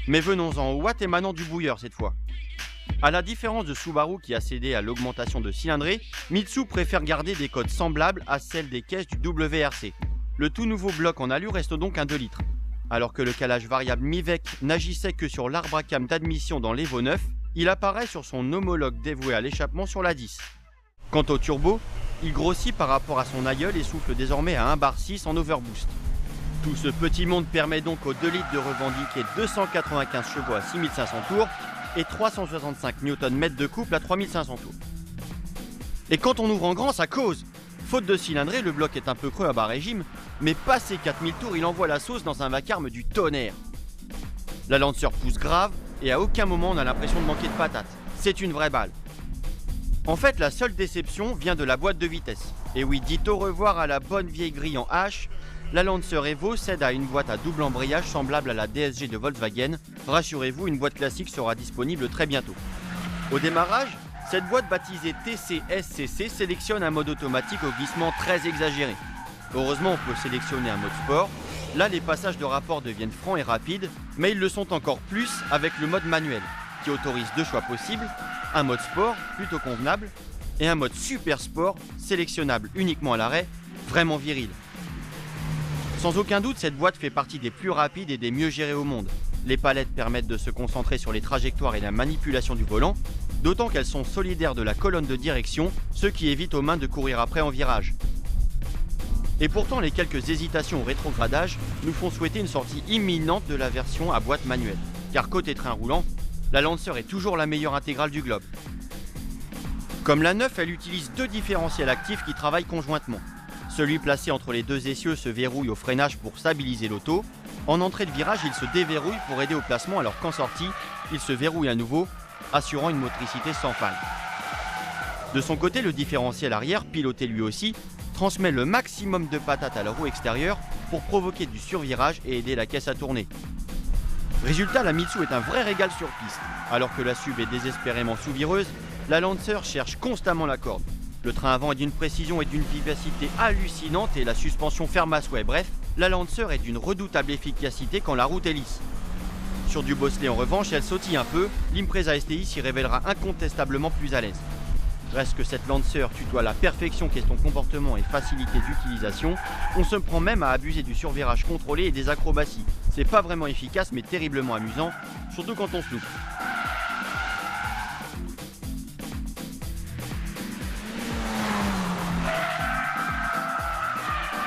Mais venons-en aux watts émanant du bouilleur cette fois. A la différence de Subaru qui a cédé à l'augmentation de cylindrée, Mitsu préfère garder des codes semblables à celles des caisses du WRC. Le tout nouveau bloc en alu reste donc un 2 litres. Alors que le calage variable Mivec n'agissait que sur l'arbre à cam d'admission dans l'Evo 9, il apparaît sur son homologue dévoué à l'échappement sur la 10. Quant au turbo, il grossit par rapport à son aïeul et souffle désormais à 1,6 bar en overboost. Tout ce petit monde permet donc aux 2 litres de revendiquer 295 chevaux à 6500 tours et 365 Nm de couple à 3500 tours. Et quand on ouvre en grand, ça cause. Faute de cylindrée, le bloc est un peu creux à bas régime, mais passé 4000 tours, il envoie la sauce dans un vacarme du tonnerre. La Lancer pousse grave et à aucun moment on n'a l'impression de manquer de patates. C'est une vraie balle. En fait, la seule déception vient de la boîte de vitesse. Et oui, dites au revoir à la bonne vieille grille en H. La Lancer Evo cède à une boîte à double embrayage semblable à la DSG de Volkswagen. Rassurez-vous, une boîte classique sera disponible très bientôt. Au démarrage, cette boîte baptisée TCSCC sélectionne un mode automatique au glissement très exagéré. Heureusement, on peut sélectionner un mode sport. Là, les passages de rapport deviennent francs et rapides, mais ils le sont encore plus avec le mode manuel, qui autorise 2 choix possibles, un mode sport, plutôt convenable, et un mode super sport, sélectionnable uniquement à l'arrêt, vraiment viril. Sans aucun doute, cette boîte fait partie des plus rapides et des mieux gérées au monde. Les palettes permettent de se concentrer sur les trajectoires et la manipulation du volant, d'autant qu'elles sont solidaires de la colonne de direction, ce qui évite aux mains de courir après en virage. Et pourtant, les quelques hésitations au rétrogradage nous font souhaiter une sortie imminente de la version à boîte manuelle. Car côté train roulant, la Lancer est toujours la meilleure intégrale du globe. Comme la 9, elle utilise 2 différentiels actifs qui travaillent conjointement. Celui placé entre les 2 essieux se verrouille au freinage pour stabiliser l'auto. En entrée de virage, il se déverrouille pour aider au placement alors qu'en sortie, il se verrouille à nouveau, assurant une motricité sans faille. De son côté, le différentiel arrière, piloté lui aussi, transmet le maximum de patates à la roue extérieure pour provoquer du survirage et aider la caisse à tourner. Résultat, la Mitsu est un vrai régal sur piste. Alors que la SUV est désespérément sous-vireuse, la Lancer cherche constamment la corde. Le train avant est d'une précision et d'une vivacité hallucinantes et la suspension ferme à souhait. Bref, la Lancer est d'une redoutable efficacité quand la route est lisse. Sur du bosselet en revanche, elle sautille un peu, l'Impreza STI s'y révélera incontestablement plus à l'aise. Reste que cette Lancer tutoie la perfection question comportement et facilité d'utilisation, on se prend même à abuser du survirage contrôlé et des acrobaties. C'est pas vraiment efficace mais terriblement amusant, surtout quand on se loupe.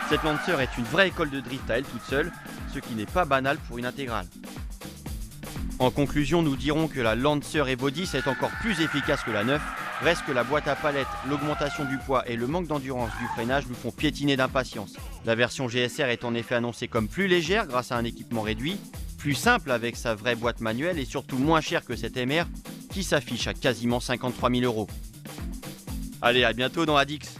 Cette Lancer est une vraie école de drift à elle toute seule, ce qui n'est pas banal pour une intégrale. En conclusion, nous dirons que la Lancer Evo 10 est encore plus efficace que la 9, reste que la boîte à palettes, l'augmentation du poids et le manque d'endurance du freinage nous font piétiner d'impatience. La version GSR est en effet annoncée comme plus légère grâce à un équipement réduit, plus simple avec sa vraie boîte manuelle et surtout moins chère que cette MR qui s'affiche à quasiment 53 000 €. Allez, à bientôt dans Addix.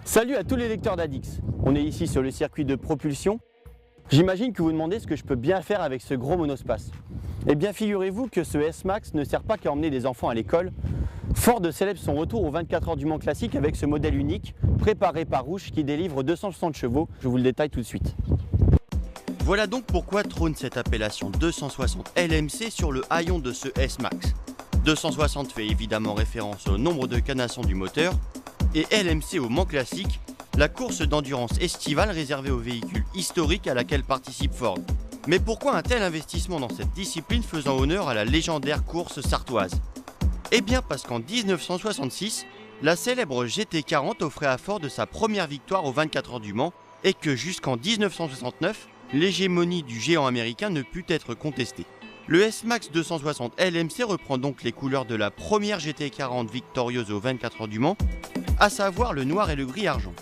Salut à tous les lecteurs d'Addix. On est ici sur le circuit de propulsion. J'imagine que vous vous demandez ce que je peux bien faire avec ce gros monospace. Eh bien, figurez-vous que ce S-Max ne sert pas qu'à emmener des enfants à l'école. Ford célèbre son retour aux 24 heures du Mans classique avec ce modèle unique, préparé par Rouge, qui délivre 260 chevaux. Je vous le détaille tout de suite. Voilà donc pourquoi trône cette appellation 260 LMC sur le haillon de ce S-Max. 260 fait évidemment référence au nombre de canassons du moteur, et LMC au Mans classique, la course d'endurance estivale réservée aux véhicules historiques à laquelle participe Ford. Mais pourquoi un tel investissement dans cette discipline faisant honneur à la légendaire course sartoise? Eh bien parce qu'en 1966, la célèbre GT40 offrait à Ford sa première victoire aux 24 heures du Mans et que jusqu'en 1969, l'hégémonie du géant américain ne put être contestée. Le S-Max 260 LMC reprend donc les couleurs de la première GT40 victorieuse aux 24 heures du Mans, à savoir le noir et le gris argent.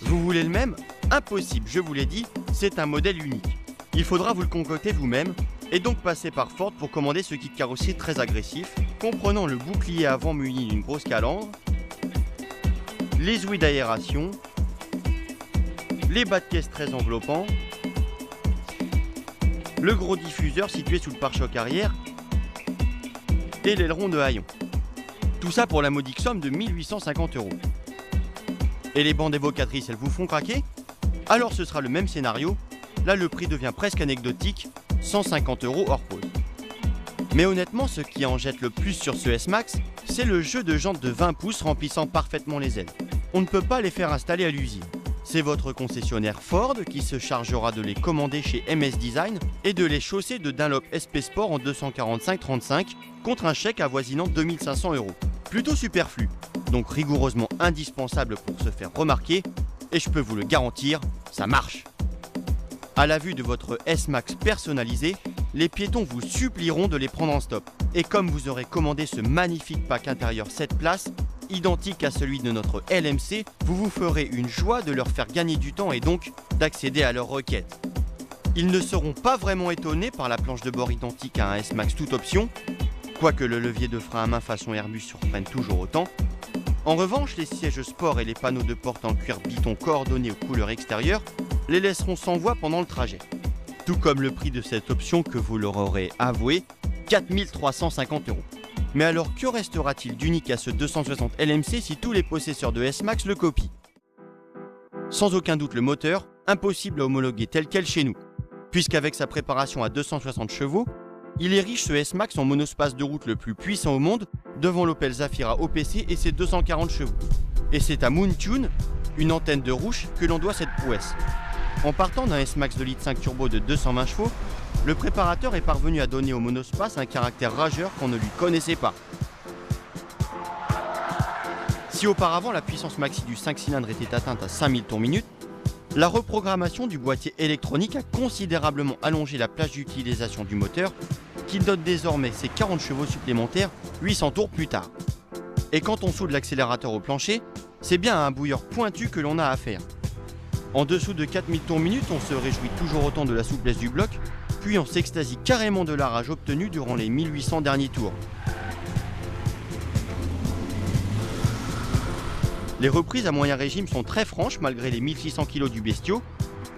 Vous voulez le même? Impossible, je vous l'ai dit, c'est un modèle unique. Il faudra vous le concocter vous-même et donc passer par Ford pour commander ce kit carrossier très agressif, comprenant le bouclier avant muni d'une grosse calandre, les ouïes d'aération, les bas de caisse très enveloppants, le gros diffuseur situé sous le pare-choc arrière et l'aileron de haillon. Tout ça pour la modique somme de 1850 €. Et les bandes évocatrices, elles vous font craquer? Alors ce sera le même scénario. Là, le prix devient presque anecdotique, 150 € hors pause. Mais honnêtement, ce qui en jette le plus sur ce S-Max, c'est le jeu de jantes de 20 pouces remplissant parfaitement les ailes. On ne peut pas les faire installer à l'usine. C'est votre concessionnaire Ford qui se chargera de les commander chez MS Design et de les chausser de Dunlop SP Sport en 245-35 contre un chèque avoisinant 2500 €. Plutôt superflu, donc rigoureusement indispensable pour se faire remarquer, et je peux vous le garantir, ça marche. À la vue de votre S-Max personnalisé, les piétons vous supplieront de les prendre en stop. Et comme vous aurez commandé ce magnifique pack intérieur 7 places, identique à celui de notre LMC, vous vous ferez une joie de leur faire gagner du temps et donc d'accéder à leurs requêtes. Ils ne seront pas vraiment étonnés par la planche de bord identique à un S-Max toute option, quoique le levier de frein à main façon Airbus surprenne toujours autant. En revanche, les sièges sport et les panneaux de porte en cuir biton coordonnés aux couleurs extérieures les laisseront sans voix pendant le trajet. Tout comme le prix de cette option que vous leur aurez avoué, 4 350 €. Mais alors que restera-t-il d'unique à ce 260 LMC si tous les possesseurs de S-Max le copient? Sans aucun doute le moteur, impossible à homologuer tel quel chez nous. Puisqu'avec sa préparation à 260 chevaux, il est riche ce S-Max en monospace de route le plus puissant au monde, devant l'Opel Zafira OPC et ses 240 chevaux. Et c'est à Moontune, une antenne de Rouge, que l'on doit cette prouesse. En partant d'un S-Max 2 litres 5 turbo de 220 chevaux, le préparateur est parvenu à donner au monospace un caractère rageur qu'on ne lui connaissait pas. Si auparavant la puissance maxi du 5 cylindres était atteinte à 5000 tours minute, la reprogrammation du boîtier électronique a considérablement allongé la plage d'utilisation du moteur, qui donne désormais ses 40 chevaux supplémentaires 800 tours plus tard. Et quand on soude l'accélérateur au plancher, c'est bien à un bouilleur pointu que l'on a affaire. En dessous de 4000 tours minute, on se réjouit toujours autant de la souplesse du bloc, puis on s'extasie carrément de la rage obtenue durant les 1800 derniers tours. Les reprises à moyen régime sont très franches malgré les 1600 kg du bestiau,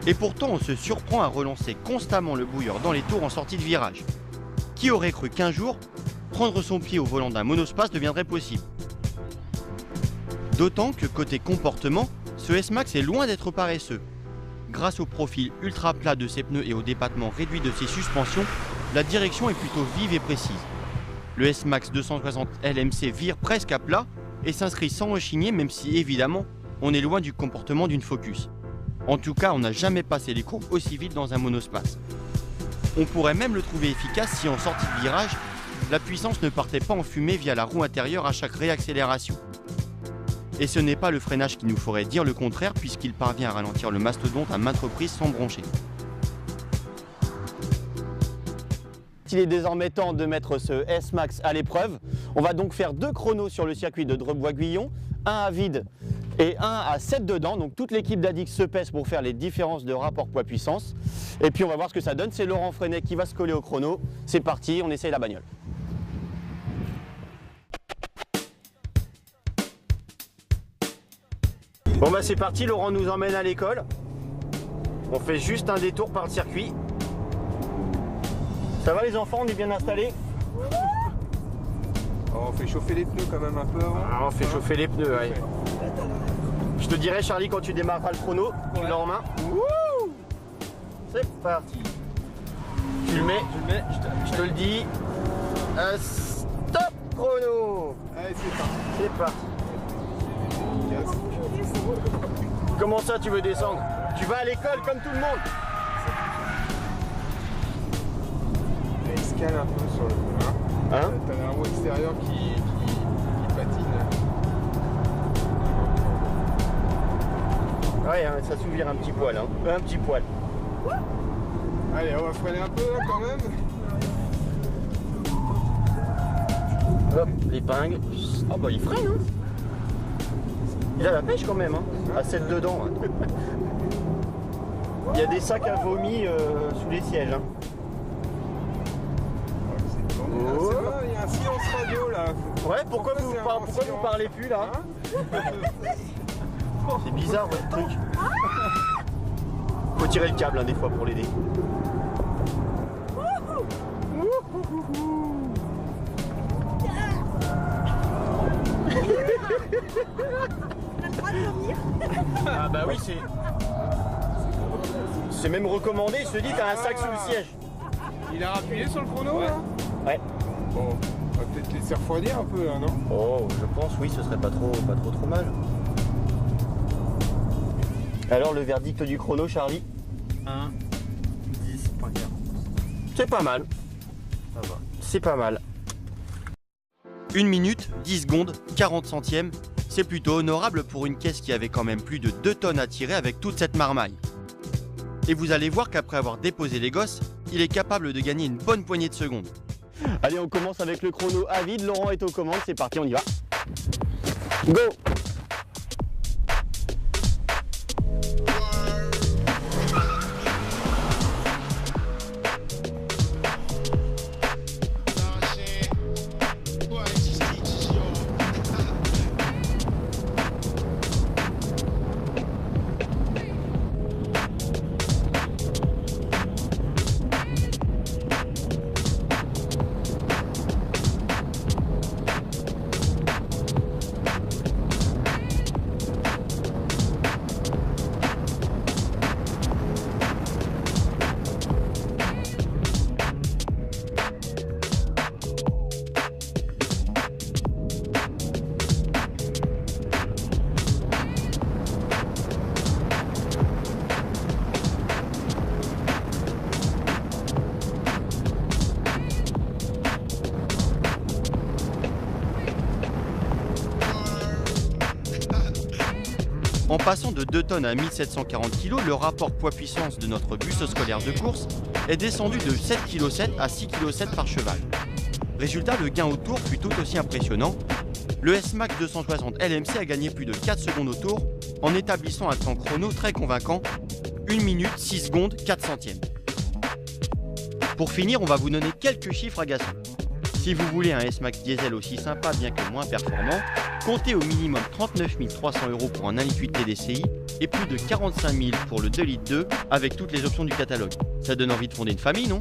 et pourtant on se surprend à relancer constamment le bouilleur dans les tours en sortie de virage. Qui aurait cru qu'un jour, prendre son pied au volant d'un monospace deviendrait possible? D'autant que côté comportement, ce S-Max est loin d'être paresseux. Grâce au profil ultra plat de ses pneus et au débattement réduit de ses suspensions, la direction est plutôt vive et précise. Le S-Max 260 LMC vire presque à plat et s'inscrit sans rechigner, même si évidemment on est loin du comportement d'une Focus. En tout cas, on n'a jamais passé les courbes aussi vite dans un monospace. On pourrait même le trouver efficace si en sortie de virage, la puissance ne partait pas en fumée via la roue intérieure à chaque réaccélération. Et ce n'est pas le freinage qui nous ferait dire le contraire puisqu'il parvient à ralentir le mastodonte à maintes reprises sans broncher. Il est désormais temps de mettre ce S-Max à l'épreuve. On va donc faire 2 chronos sur le circuit de Dreux-Bois-Guillon, un à vide et un à 7 dedans. Donc toute l'équipe d'Adix se pèse pour faire les différences de rapport poids-puissance. Et puis on va voir ce que ça donne. C'est Laurent Freinet qui va se coller au chrono. C'est parti, on essaye la bagnole. Bon bah c'est parti, Laurent nous emmène à l'école. On fait juste un détour par le circuit. Ça va les enfants, on est bien installés? On fait chauffer les pneus quand même un peu avant. Ah, on fait chauffer les pneus, ouais. Je te dirai Charlie quand tu démarreras le chrono, tu l'as en main. Wouh! C'est parti. Tu le mets, je te le dis. Stop chrono! Allez c'est parti. C'est parti. Comment ça tu veux descendre? Tu vas à l'école comme tout le monde. Escale un peu sur le pneu. Hein? T'as la roue extérieure qui patine. Ouais, hein, ça s'ouvre un petit poil, hein. Un petit poil. Allez, on va freiner un peu là, quand même. Hop, l'épingle. Ah bah il freine, hein. Il a la pêche quand même, hein. À 7 dedans. Hein. Il y a des sacs à vomi sous les sièges. Hein. Oh. C'est bon, il y a un silence radio là. Ouais, pourquoi vous parlez plus là? C'est bizarre votre truc. Faut tirer le câble hein, des fois pour l'aider. Ah bah oui, c'est même recommandé, il se dit t'as un sac sous le siège. Il a rappuyé sur le chrono là? Ouais. Bon, on va peut-être laisser refroidir un peu là, non? Oh, je pense, oui, ce serait pas trop mal. Alors, le verdict du chrono, Charlie? 1, 10.40. C'est pas mal. Ça va. C'est pas mal. 1 minute, 10 secondes, 40 centièmes. C'est plutôt honorable pour une caisse qui avait quand même plus de 2 tonnes à tirer avec toute cette marmaille. Et vous allez voir qu'après avoir déposé les gosses, il est capable de gagner une bonne poignée de secondes. Allez, on commence avec le chrono à vide. Laurent est aux commandes, c'est parti, on y va. Go! En passant de 2 tonnes à 1740 kg, le rapport poids-puissance de notre bus scolaire de course est descendu de 7,7 kg à 6,7 kg par cheval. Résultat, le gain au tour fut tout aussi impressionnant. Le S-Max 260 LMC a gagné plus de 4 secondes au tour en établissant un temps chrono très convaincant, 1 minute 6 secondes 4 centièmes. Pour finir, on va vous donner quelques chiffres agaçants. Si vous voulez un S-Max diesel aussi sympa bien que moins performant, comptez au minimum 39 300 € pour un 1,8 litre TDCi et plus de 45 000 pour le 2,2 litres avec toutes les options du catalogue. Ça donne envie de fonder une famille, non ?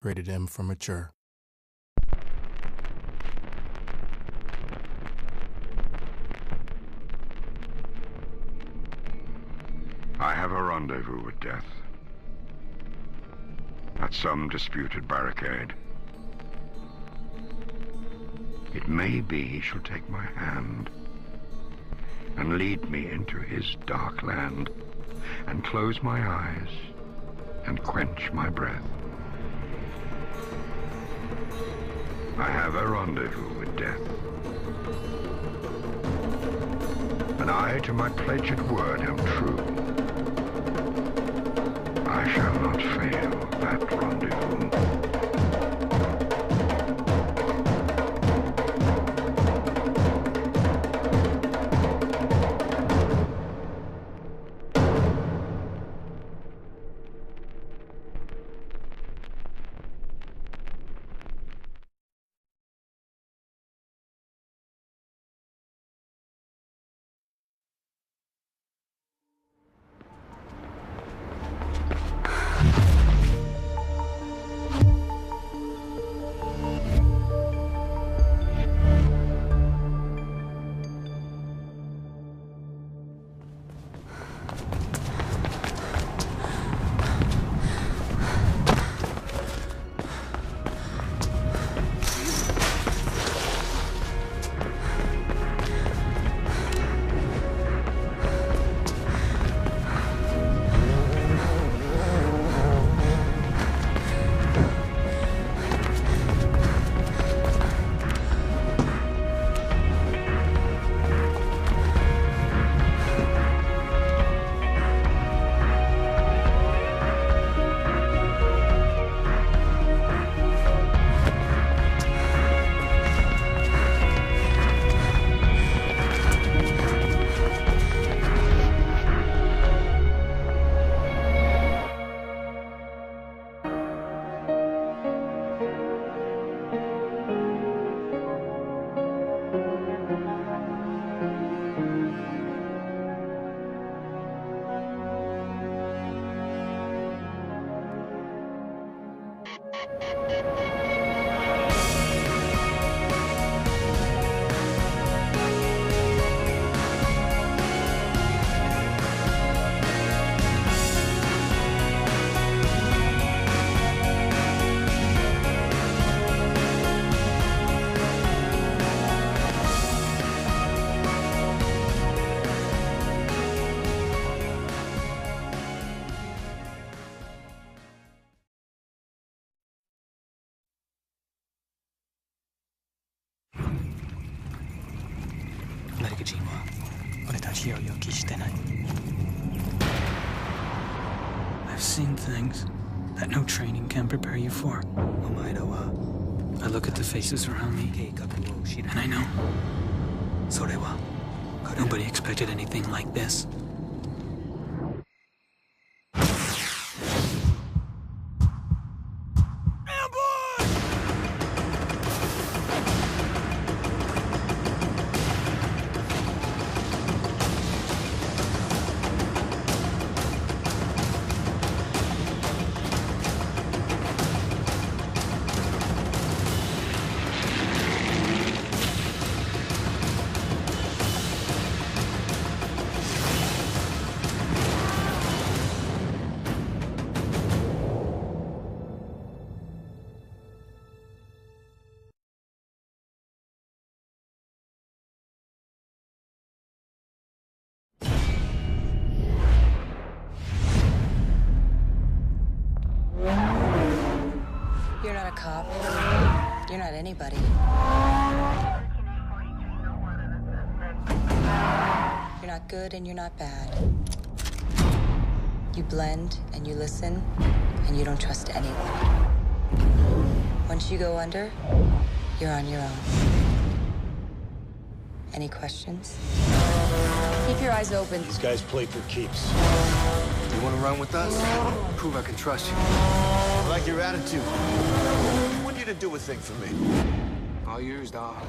Rated M for mature. I have a rendezvous with death. At some disputed barricade. It may be he shall take my hand and lead me into his dark land and close my eyes and quench my breath. I have a rendezvous with death. And I to my pledged word am true. I shall not fail that rendezvous. I've seen things that no training can prepare you for. I look at the faces around me, and I know. Nobody expected anything like this. You're not a cop. You're not anybody. You're not good and you're not bad. You blend and you listen and you don't trust anyone. Once you go under, you're on your own. Any questions? Keep your eyes open. These guys play for keeps. You want to run with us? Prove I can trust you. I like your attitude. I want you to do a thing for me. All yours, dog.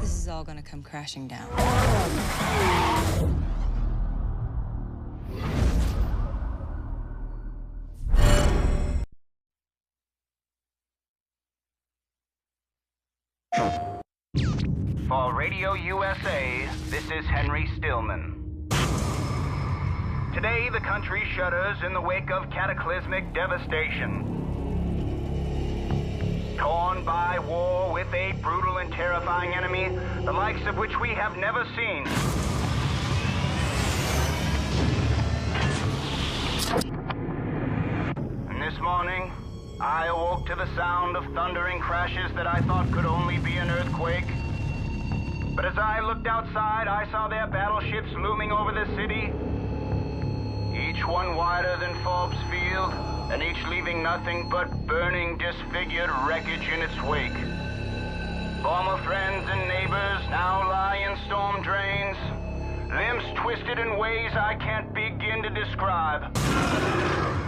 This is all gonna come crashing crashing down. For Radio USA, this is Henry Stillman. Today, the country shudders in the wake of cataclysmic devastation. Torn by war with a brutal and terrifying enemy, the likes of which we have never seen. And this morning, I awoke to the sound of thundering crashes that I thought could only be an earthquake. But as I looked outside, I saw their battleships looming over the city, each one wider than Forbes Field, and each leaving nothing but burning, disfigured wreckage in its wake. Former friends and neighbors now lie in storm drains, limbs twisted in ways I can't begin to describe.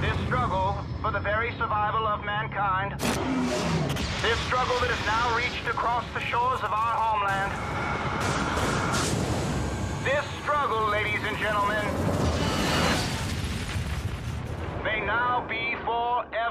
This struggle for the very survival of mankind, this struggle that has now reached across the shores of our homeland, this struggle, ladies and gentlemen, may now be forever